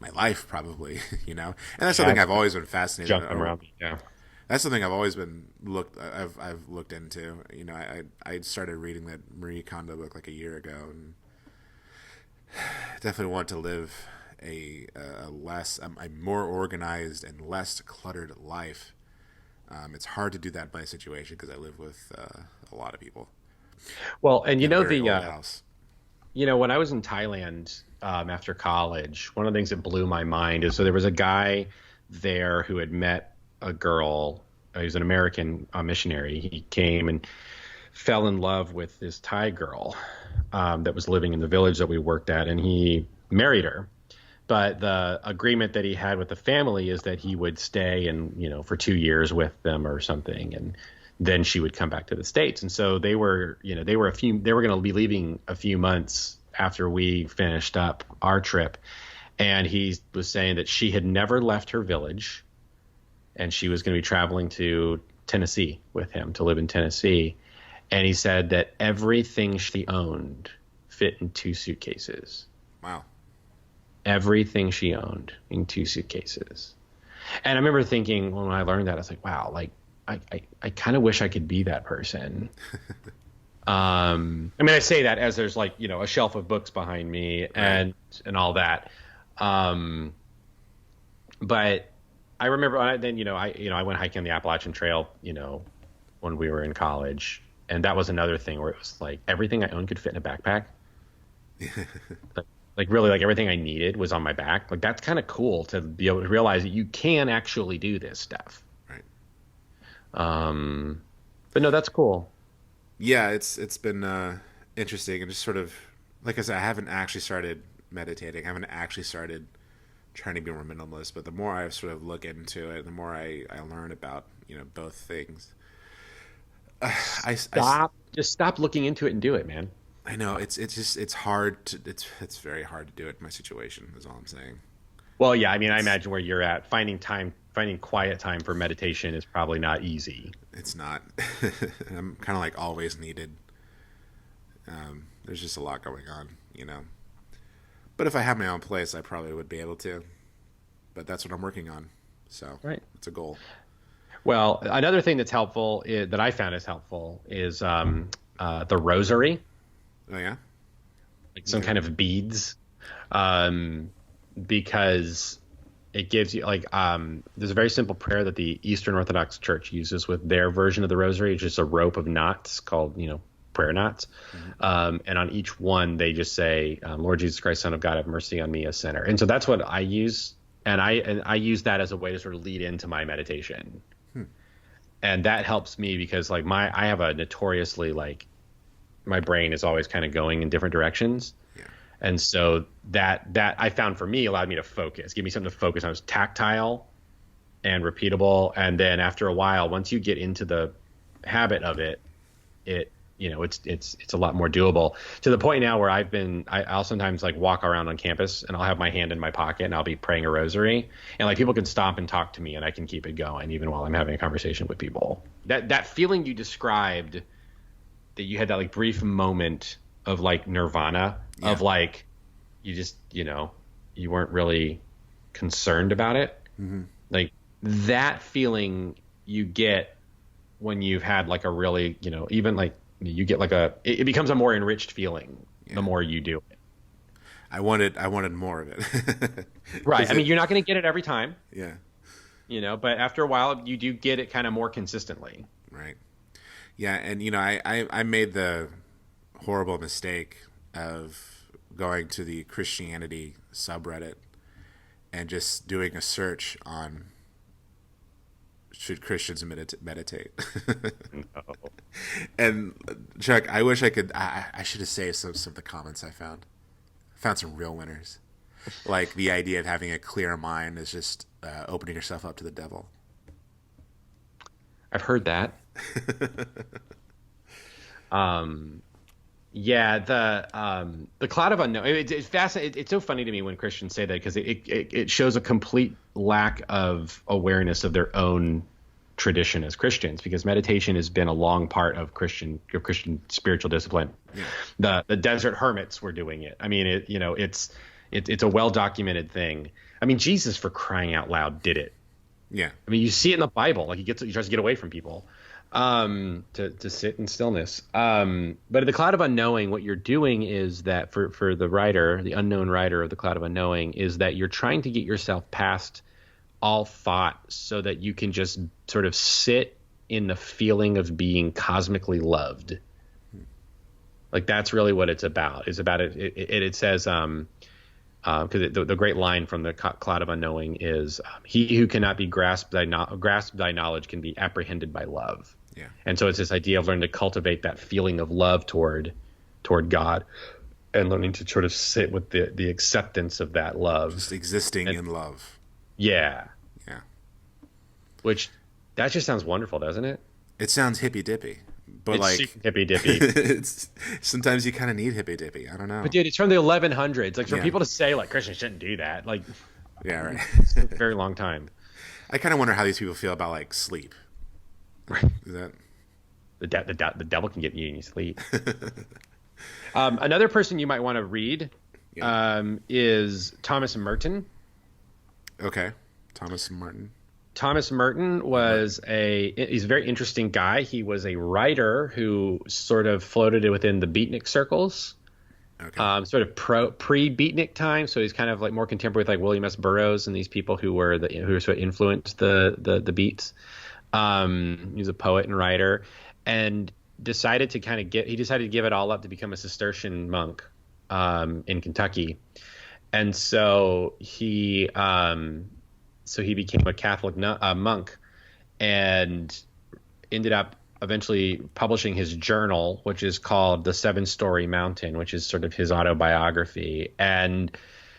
my life, probably. And that's something I've always been fascinated. Jumping around, yeah. That's something I've always been I've looked into. I started reading that Marie Kondo book like a year ago, and definitely want to live a more organized and less cluttered life. It's hard to do that in my situation because I live with a lot of people. Well, and in a very old house. When I was in Thailand after college, one of the things that blew my mind is, so there was a guy there who had met a girl. He was an American missionary. He came and fell in love with this Thai girl that was living in the village that we worked at, and he married her. But the agreement that he had with the family is that he would stay and for 2 years with them or something, and then she would come back to the States. And so they were going to be leaving a few months after we finished up our trip. And he was saying that she had never left her village, and she was going to be traveling to Tennessee with him to live in Tennessee. And he said that everything she owned fit in 2 suitcases. Wow. Everything she owned in 2 suitcases. And I remember thinking, when I learned that, I was like, wow, like I kind of wish I could be that person. I mean, I say that as there's like, a shelf of books behind me and all that. But I remember I went hiking on the Appalachian Trail, when we were in college. And that was another thing where it was like everything I owned could fit in a backpack. Like really, like everything I needed was on my back. Like that's kind of cool to be able to realize that you can actually do this stuff. Right. But no, that's cool. Yeah, it's been interesting, and just sort of, like I said, I haven't actually started meditating. I haven't actually started trying to be more minimalist. But the more I sort of look into it, the more I learn about both things. Just stop looking into it and do it, man. I know it's hard to it's very hard to do it in my situation, is all I'm saying. Well, yeah, I mean, I imagine where you're at, finding quiet time for meditation is probably not easy. It's not. I'm kind of like always needed. There's just a lot going on, But if I had my own place, I probably would be able to. But that's what I'm working on. So it's a goal. Well, another thing that's helpful that I found is helpful is the rosary. Oh yeah, like some kind of beads, because it gives you there's a very simple prayer that the Eastern Orthodox Church uses with their version of the rosary. It's just a rope of knots called prayer knots, and on each one they just say, "Lord Jesus Christ, Son of God, have mercy on me, a sinner." And so that's what I use And I use that as a way to sort of lead into my meditation. And that helps me because like I have a notoriously like my brain is always kind of going in different directions. Yeah. And so that I found for me allowed me to focus, give me something to focus on. It was tactile and repeatable. And then after a while, once you get into the habit of it, it's a lot more doable, to the point now where I'll sometimes like walk around on campus and I'll have my hand in my pocket and I'll be praying a rosary, and like people can stop and talk to me and I can keep it going even while I'm having a conversation with people. That feeling you described, that you had that like brief moment of like nirvana, of like you just, you weren't really concerned about it. Like that feeling you get when you've had like a really, even like you get like it becomes a more enriched feeling the more you do it. I wanted more of it. Right. I mean, you're not going to get it every time. Yeah. But after a while you do get it kind of more consistently. Right. Yeah. And, I made the horrible mistake of going to the Christianity subreddit and just doing a search on should Christians meditate. No. And Chuck, I wish I could. I should have saved some of the comments I found. Some real winners, like the idea of having a clear mind is just opening yourself up to the devil. I've heard that. Yeah, the cloud of unknown. It's fascinating. It's so funny to me when Christians say that, because it shows a complete lack of awareness of their own tradition as Christians, because meditation has been a long part of Christian spiritual discipline. Yeah. The desert hermits were doing it. I mean, it's a well documented thing. I mean, Jesus, for crying out loud, did it. Yeah. I mean, you see it in the Bible. Like he tries to get away from people. To sit in stillness. But at the cloud of unknowing, what you're doing is that for the writer, the unknown writer of the cloud of unknowing, is that you're trying to get yourself past all thought so that you can just sort of sit in the feeling of being cosmically loved. Like that's really what it's about. It's about it. It says, because the great line from the cloud of unknowing is, he who cannot be grasped by knowledge can be apprehended by love. Yeah. And so it's this idea of learning to cultivate that feeling of love toward God, and learning to sort of sit with the acceptance of that love. Just existing in love. Yeah. Yeah. Which, that just sounds wonderful, doesn't it? It sounds hippy dippy. But it's hippy dippy. Sometimes you kind of need hippy dippy. I don't know. But dude, it's from the 1100s. Like for people to say like Christians shouldn't do that, like right. It's a very long time. I kind of wonder how these people feel about like sleep. Right. Is that the devil can get you in your sleep. Another person you might want to read is Thomas Merton. Okay, Thomas Merton. Thomas Merton was he's a very interesting guy. He was a writer who sort of floated within the beatnik circles, sort of pre-beatnik time. So he's kind of like more contemporary with like William S. Burroughs and these people who sort of influenced the beats. He's a poet and writer, and decided to give it all up to become a Cistercian monk in Kentucky. And so he became a Catholic monk, and ended up eventually publishing his journal, which is called The Seven-Story Mountain, which is sort of his autobiography. And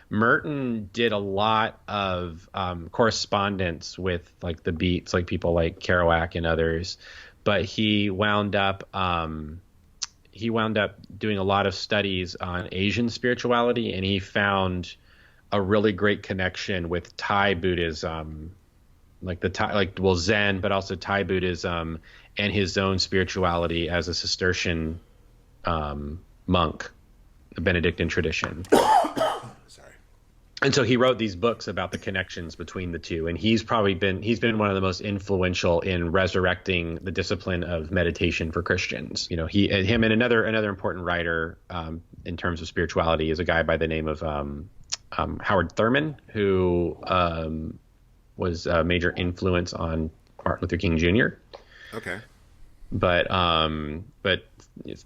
Merton did a lot of correspondence with like the beats, like people like Kerouac and others, but he wound up doing a lot of studies on Asian spirituality, and he found a really great connection with Thai Buddhism, Zen, but also Thai Buddhism, and his own spirituality as a Cistercian monk, the Benedictine tradition. Sorry. And so he wrote these books about the connections between the two, and he's been one of the most influential in resurrecting the discipline of meditation for Christians. Him and another important writer in terms of spirituality is a guy by the name of Howard Thurman, who was a major influence on Martin Luther King Jr. Okay. But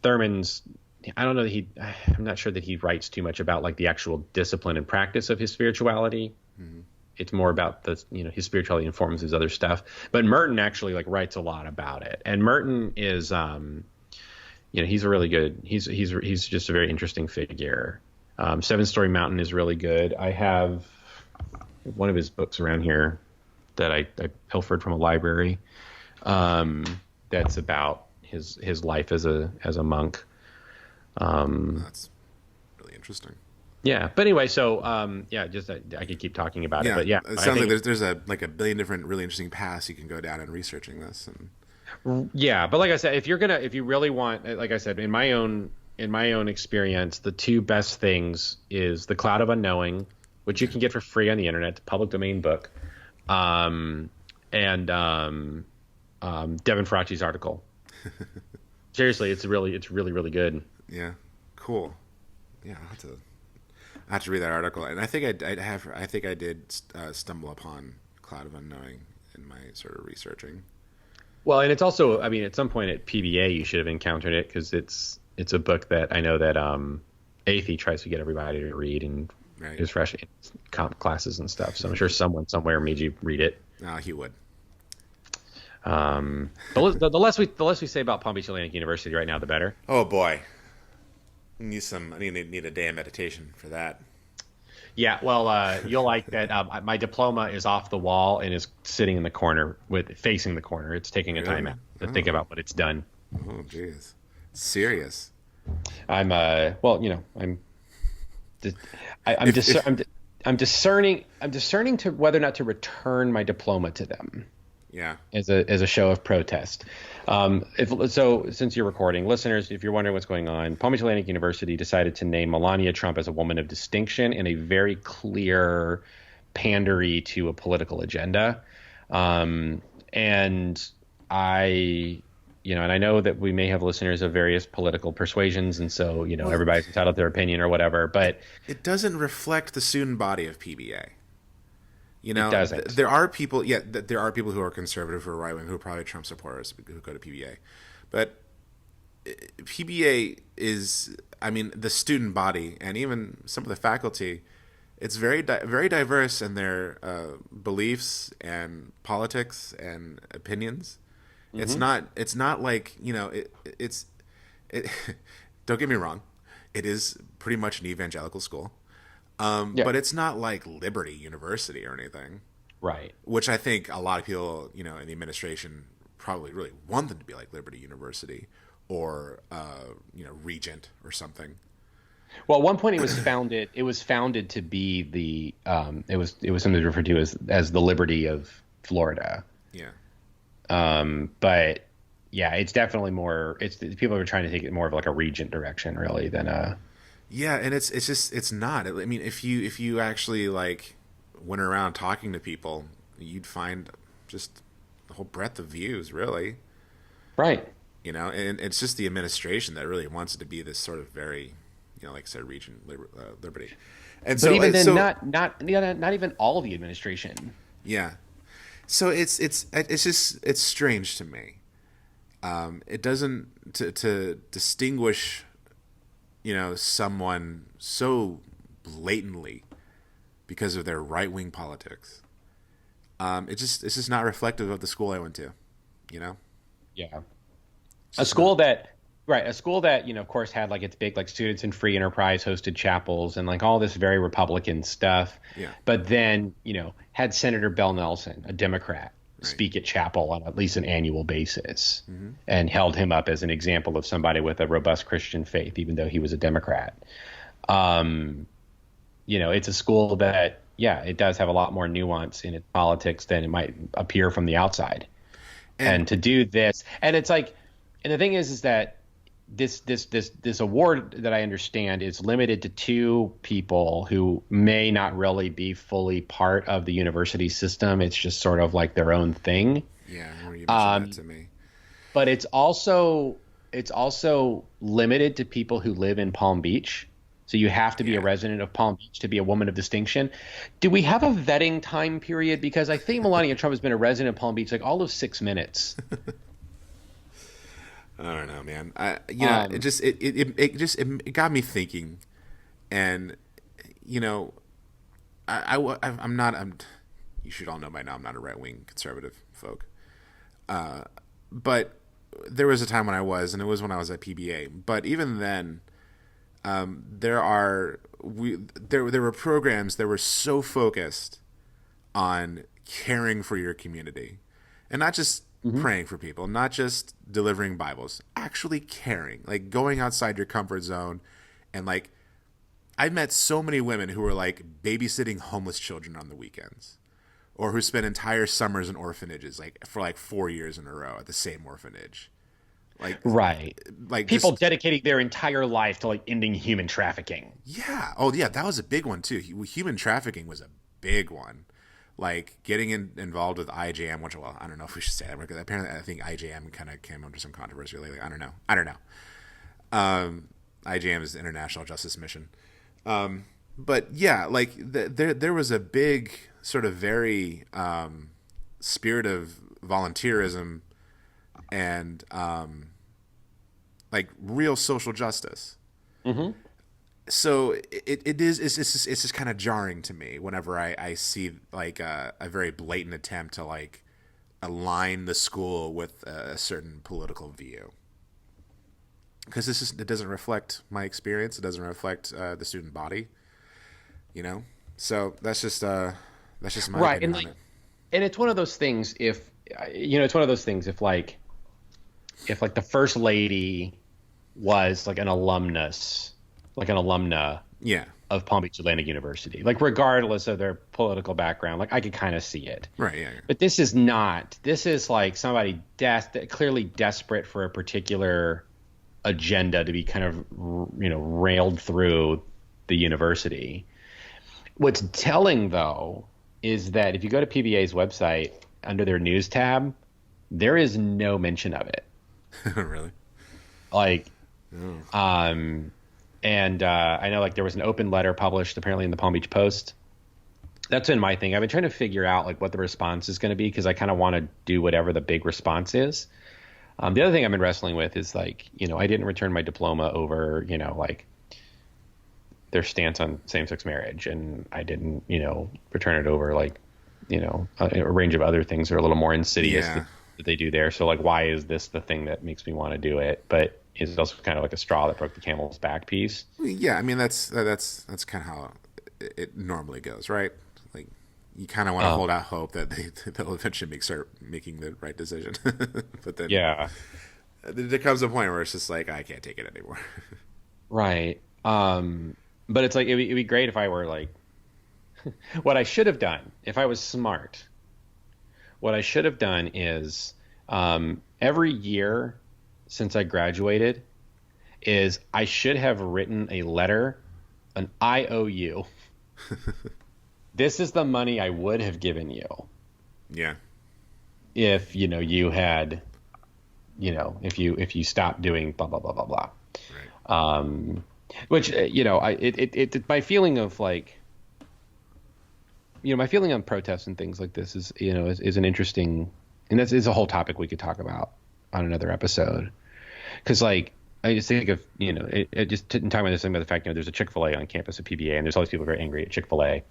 Thurman's, I don't know that I'm not sure that he writes too much about like the actual discipline and practice of his spirituality. Mm-hmm. it's more about the, his spirituality informs his other stuff. But Merton actually like writes a lot about it. And Merton is, he's a really good, he's just a very interesting figure. Seven Story Mountain is really good. I have one of his books around here that I pilfered from a library. That's about his life as a monk. That's really interesting. Yeah, but anyway, so just I could keep talking about it, but yeah, it sounds like there's a billion different really interesting paths you can go down in researching this. And yeah, but like I said, if you really want, like I said, in my own experience, the two best things is The Cloud of Unknowing, which you can get for free on the internet, public domain book, and Devin Faraci's article. Seriously, it's really good. Yeah, cool. Yeah, I have to read that article, and I think I did stumble upon Cloud of Unknowing in my sort of researching. Well, and it's also, I mean, at some point at PBA you should have encountered it, because it's a book that I know that Athey tries to get everybody to read, and is fresh in comp classes and stuff. So I'm sure someone somewhere made you read it. He would. But the less we say about Palm Beach Atlantic University right now, the better. Oh boy. I need a day of meditation for that. Yeah, well, you'll like that. My diploma is off the wall and is sitting in the corner, facing the corner. It's taking a time out to think about what it's done. Oh, jeez, serious. I'm discerning to whether or not to return my diploma to them. Yeah. As a show of protest. Since you're recording, listeners, if you're wondering what's going on, Palm Beach Atlantic University decided to name Melania Trump as a woman of distinction in a very clear pandery to a political agenda. And I know that we may have listeners of various political persuasions, and so, everybody's entitled to their opinion or whatever, but it doesn't reflect the student body of PBA. It doesn't. There are people who are conservative, who are right wing, who are probably Trump supporters who go to PBA, but PBA is, the student body and even some of the faculty. It's very very diverse in their beliefs and politics and opinions. Mm-hmm. It's not like it's don't get me wrong, it is pretty much an evangelical school. But it's not like Liberty University or anything. Right. Which I think a lot of people, in the administration probably really want them to be like Liberty University or, Regent or something. Well, at one point it was founded to be it was something referred to as the Liberty of Florida. Yeah. But yeah, it's definitely more, people are trying to take it more of like a Regent direction really than a. Yeah, and it's not. I mean, if you actually went around talking to people, you'd find just the whole breadth of views, really. Right. And it's just the administration that really wants it to be this sort of very, like I said, Regent Liberty. And but even then, not even all of the administration. Yeah. So it's strange to me. It doesn't to distinguish someone so blatantly because of their right-wing politics. It's just not reflective of the school I went to, Yeah. A school that, of course had its big, Students in Free Enterprise hosted chapels and all this very Republican stuff. Yeah. But then, had Senator Bell Nelson, a Democrat, speak at chapel on at least an annual basis, mm-hmm. and held him up as an example of somebody with a robust Christian faith, even though he was a Democrat. It's a school that, it does have a lot more nuance in its politics than it might appear from the outside. And to do this, and it's and the thing is that this award that I understand is limited to two people who may not really be fully part of the university system. It's just sort of like their own thing. Yeah, I remember you mentioned that to me. But it's also limited to people who live in Palm Beach. So you have to be a resident of Palm Beach to be a woman of distinction. Do we have a vetting time period? Because I think Melania Trump has been a resident of Palm Beach all of 6 minutes. I don't know, man. It got me thinking, and I'm You should all know by now I'm not a right-wing conservative folk. But there was a time when I was, and it was when I was at PBA. But even then, there were programs that were so focused on caring for your community, and not just praying for people, not just delivering Bibles, actually caring, like going outside your comfort zone. And like, I've met so many women who were like babysitting homeless children on the weekends, or who spent entire summers in orphanages, like for like 4 years in a row at the same orphanage. Like, Right. like People just, dedicating their entire life to like ending human trafficking. yeah. Oh yeah. That was a big one too. Human trafficking was a big one. Like getting involved with IJM, which, well, I don't know if we should say that, because apparently I think IJM kind of came under some controversy lately. I don't know. IJM is the International Justice Mission. But yeah, like there was a big sort of very spirit of volunteerism and like real social justice. Mm-hmm. So it's just kind of jarring to me whenever I see like a very blatant attempt to like align the school with a certain political view, because it doesn't reflect my experience. It doesn't reflect the student body, you know. So that's just my Right. opinion And on it. and it's one of those things, if like the first lady was like an alumna Yeah. of Palm Beach Atlantic University, like regardless of their political background, like I could kind of see it. Right. Yeah. But this is like somebody clearly desperate for a particular agenda to be kind of, railed through the university. What's telling, though, is that if you go to PBA's website under their news tab, there is no mention of it. Really? Like, Oh. and I know like there was an open letter published apparently in the Palm Beach Post. That's been my thing. I've been trying to figure out like what the response is going to be, because I kind of want to do whatever the big response is. The other thing I've been wrestling with is like, I didn't return my diploma over, like their stance on same-sex marriage, and I didn't, return it over like, a range of other things that are a little more insidious Yeah. that they do there. So like, why is this the thing that makes me want to do it? But it's also kind of like a straw that broke the camel's back piece. Yeah. I mean, that's kind of how it normally goes, right? Like, you kind of want to hold out hope that they'll eventually start making the right decision. But then, Yeah. there comes a point where it's just like, I can't take it anymore. Right. But it's like, it'd be great if I were like, what I should have done, if I was smart, what I should have done is, every year since I graduated is I should have written a letter, an IOU. This is the money I would have given you Yeah. if, you had, if you stopped doing blah, blah, blah, blah, blah. Right. Which, my feeling of like, my feeling on protests and things like this is, is an interesting, and that's is a whole topic we could talk about on another episode. Cause like, I just think of, it just didn't talk about this thing about the fact, there's a Chick-fil-A on campus at PBA, and there's all these people very angry at Chick-fil-A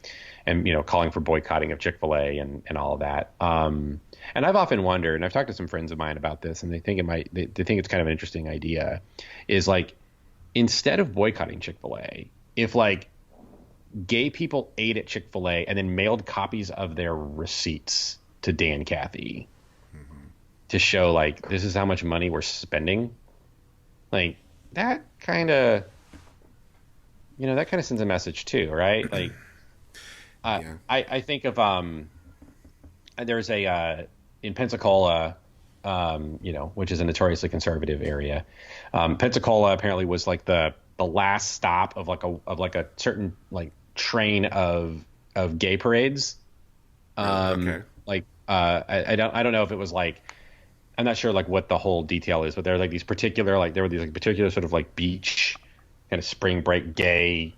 and, calling for boycotting of Chick-fil-A and all of that. And I've often wondered, and I've talked to some friends of mine about this, and they think they think it's kind of an interesting idea, is like, instead of boycotting Chick-fil-A, if like gay people ate at Chick-fil-A and then mailed copies of their receipts to Dan Cathy to show like, this is how much money we're spending, like that kind of, sends a message too, right? Like, Yeah. I think of, there's a, in Pensacola, which is a notoriously conservative area. Pensacola apparently was like the last stop of like a certain like train of gay parades. Okay. Like, I don't know if it was like, I'm not sure like what the whole detail is, but there were like these particular, like there were these like particular sort of like beach kind of spring break gay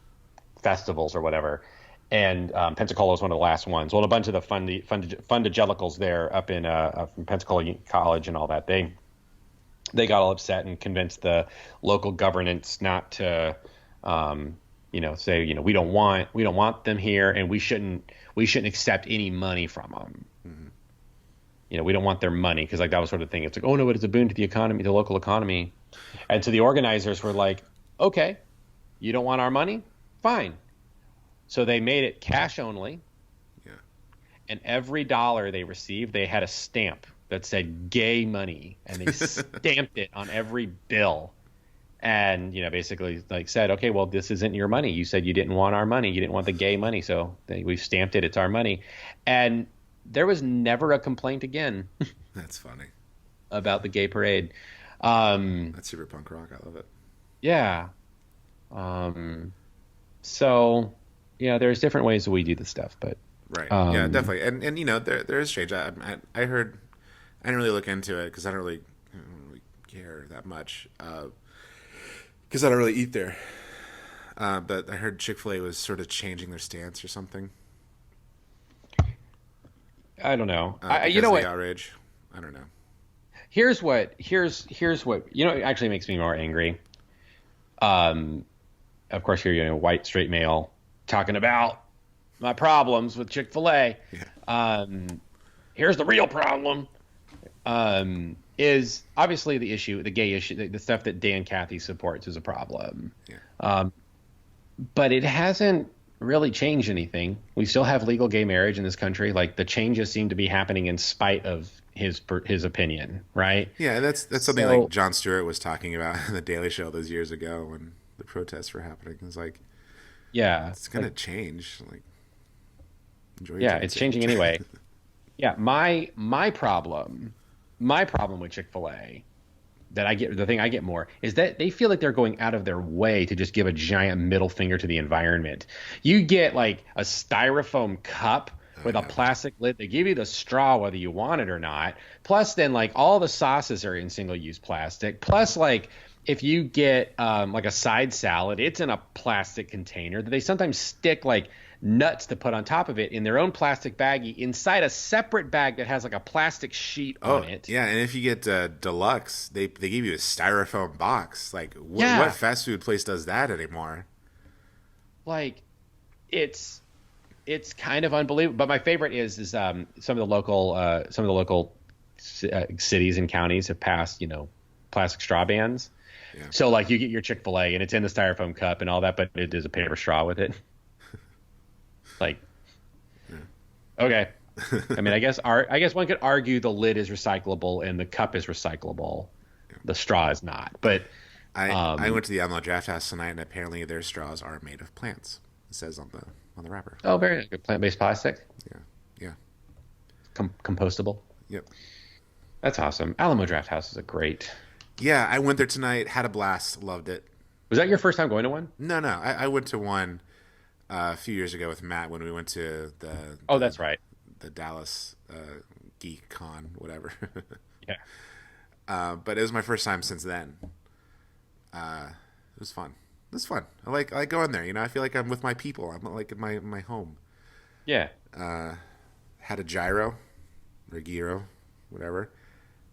festivals or whatever. And Pensacola was one of the last ones. Well, a bunch of the fundagelicals there up in from Pensacola College and all that, they got all upset and convinced the local governance not to say, we don't want them here, and we shouldn't accept any money from them. Mm-hmm. We don't want their money because like that was sort of the thing. It's like, oh no, but it's a boon to the economy, the local economy. And so the organizers were like, okay, you don't want our money? Fine. So they made it cash only. Yeah. And every dollar they received, they had a stamp that said gay money, and they stamped it on every bill. And, basically like said, okay, well, this isn't your money. You said you didn't want our money. You didn't want the gay money. So we've stamped it. It's our money. And there was never a complaint again. That's funny. About the gay parade. That's super punk rock. I love it. Yeah. So, there's different ways that we do this stuff, but. Right. Yeah, definitely. And there is change. I heard, I didn't really look into it because I don't really care that much. Because I don't really eat there. But I heard Chick-fil-A was sort of changing their stance or something. I don't know. You know what? Outrage. I don't know. Here's what it actually makes me more angry. Of course, here white straight male talking about my problems with Chick-fil-A. Yeah. Here's the real problem. Is obviously the issue, the gay issue, the stuff that Dan Cathy supports is a problem. Yeah. But it hasn't really changed anything. We still have legal gay marriage in this country. Like the changes seem to be happening in spite of his opinion, right? Yeah, that's something like Jon Stewart was talking about in the Daily Show those years ago when the protests were happening. It was like, yeah, it's gonna change. Like, enjoy. Yeah, it's changing anyway. Yeah, my problem with Chick-fil-A the thing I get more is that they feel like they're going out of their way to just give a giant middle finger to the environment. You get like a styrofoam cup with a plastic lid. They give you the straw whether you want it or not. Plus then like all the sauces are in single-use plastic. Plus like if you get like a side salad, it's in a plastic container that they sometimes stick like nuts to put on top of it in their own plastic baggie inside a separate bag that has like a plastic sheet on it. Yeah, and if you get deluxe, they give you a styrofoam box. Like, what fast food place does that anymore? Like, it's kind of unbelievable. But my favorite is some of the local cities and counties have passed plastic straw bans. Yeah. So like you get your Chick-fil-A and it's in the styrofoam cup and all that, but it is a paper straw with it. Like, okay. I mean, I guess one could argue the lid is recyclable and the cup is recyclable. The straw is not. But I went to the Alamo Draft House tonight, and apparently their straws are made of plants. It says on the wrapper. Oh, very good. Plant-based plastic. Yeah. Compostable. Yep. That's awesome. Alamo Draft House is a great. Yeah, I went there tonight. Had a blast. Loved it. Was that your first time going to one? No. I went to one a few years ago with Matt when we went to the that's right. The Dallas Geek Con, whatever. Yeah. But it was my first time since then. It was fun. It was fun. I like going there. I feel like I'm with my people. I'm like in my home. Yeah. Had a gyro, or gyro, whatever,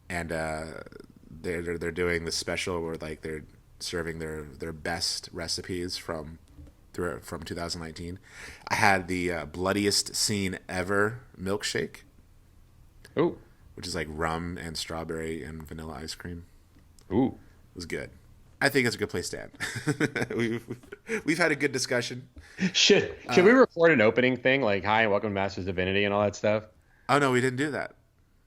and they're doing the special where like they're serving their best recipes from 2019. I had the bloodiest scene ever milkshake. Ooh. Which is like rum and strawberry and vanilla ice cream. Ooh. It was good. I think it's a good place to end. We've had a good discussion. Should we record an opening thing like hi and welcome to Masters Divinity and all that stuff? Oh no, we didn't do that.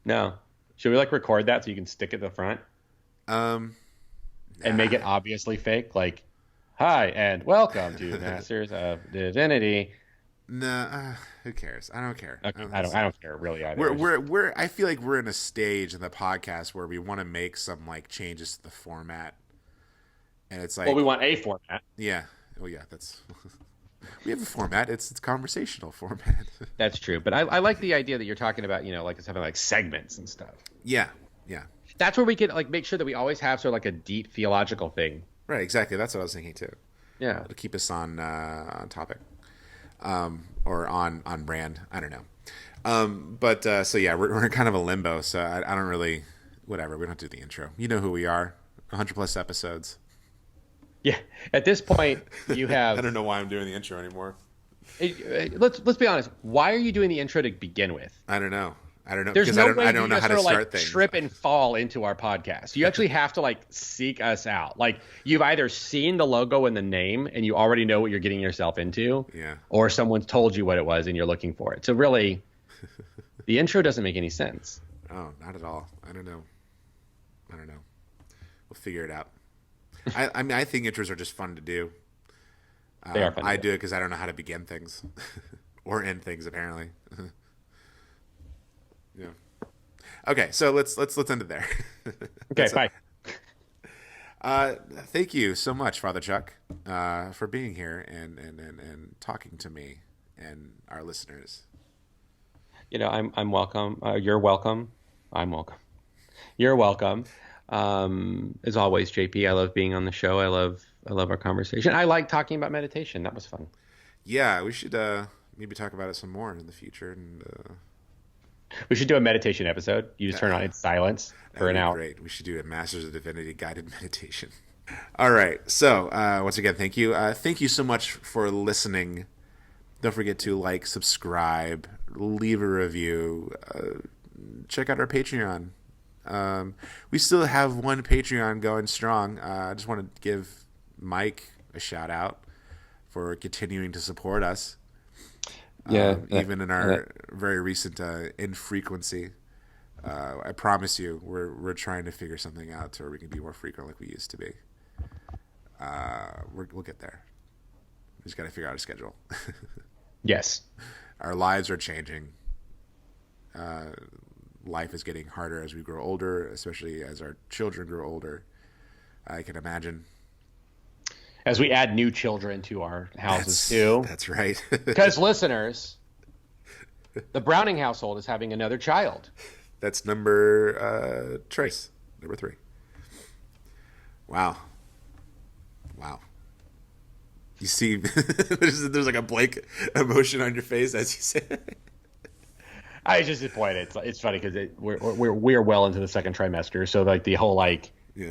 No. Should we like record that so you can stick it at the front? Nah. And make it obviously fake, like hi and welcome to Masters of Divinity. Nah, who cares? I don't care. Okay, I don't care really either. I feel like we're in a stage in the podcast where we want to make some like changes to the format, and it's like, well, we want a format. Yeah. Well, yeah, that's we have a format. It's conversational format. That's true, but I like the idea that you're talking about. Like something like segments and stuff. Yeah. That's where we could like make sure that we always have sort of like a deep theological thing. Right. Exactly. That's what I was thinking too. Yeah. To keep us on topic. Or on brand. I don't know. But so yeah, we're in kind of a limbo. So I don't really, whatever. We don't do the intro. You know who we are. 100+ episodes. Yeah. At this point, you I have. don't know why I'm doing the intro anymore. Let's be honest. Why are you doing the intro to begin with? I don't know. I don't know There's because no way I you don't know just how to sort of start like things. trip and fall into our podcast. You actually have to like seek us out. Like you've either seen the logo and the name and you already know what you're getting yourself into, Yeah. or someone's told you what it was and you're looking for it. So really, the intro doesn't make any sense. Oh, not at all. I don't know. We'll figure it out. I mean, I think intros are just fun to do. They are fun. I do it because I don't know how to begin things or end things. Apparently. Yeah. Okay, so let's end it there. Okay, bye. Thank you so much, Father Chuck, for being here and talking to me and our listeners. I'm welcome. You're welcome. I'm welcome. You're welcome. As always, JP, I love being on the show. I love our conversation. I like talking about meditation. That was fun. Yeah, we should maybe talk about it some more in the future. And we should do a meditation episode. You just turn on in silence for an hour. Great. We should do a Masters of Divinity guided meditation. All right. So once again, thank you. Thank you so much for listening. Don't forget to like, subscribe, leave a review. Check out our Patreon. We still have one Patreon going strong. I just want to give Mike a shout out for continuing to support us. Even in our very recent infrequency. I promise you, we're trying to figure something out to where we can be more frequent like we used to be. We'll get there. We just got to figure out a schedule. Yes. Our lives are changing. Life is getting harder as we grow older, especially as our children grow older. I can imagine. As we add new children to our houses too. That's right. Because listeners, the Browning household is having another child. That's number 3. Wow. You see, there's like a blank emotion on your face as you say it. I was just disappointed. It's funny because we're well into the second trimester, so like the whole we're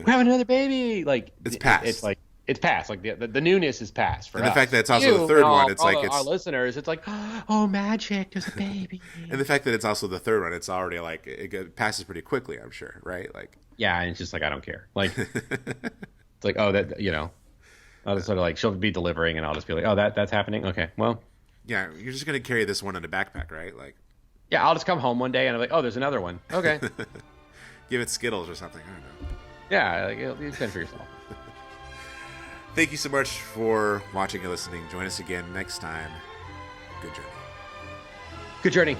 having another baby, like it's past. It's past. Like the newness is past for us. And the fact that it's also the third one, it's like our listeners. It's like, oh, magic! There's a baby. And the fact that it's also the third one, it's already like it passes pretty quickly. I'm sure, right? Like yeah, and it's just like I don't care. Like it's like I'll just sort of like she'll be delivering, and I'll just be like, oh, that's happening. Okay, well, yeah, you're just gonna carry this one in a backpack, right? Like yeah, I'll just come home one day and I'm like, oh, there's another one. Okay, give it Skittles or something. I don't know. Yeah, like, you fend for yourself. Thank you so much for watching and listening. Join us again next time. Good journey. Good journey.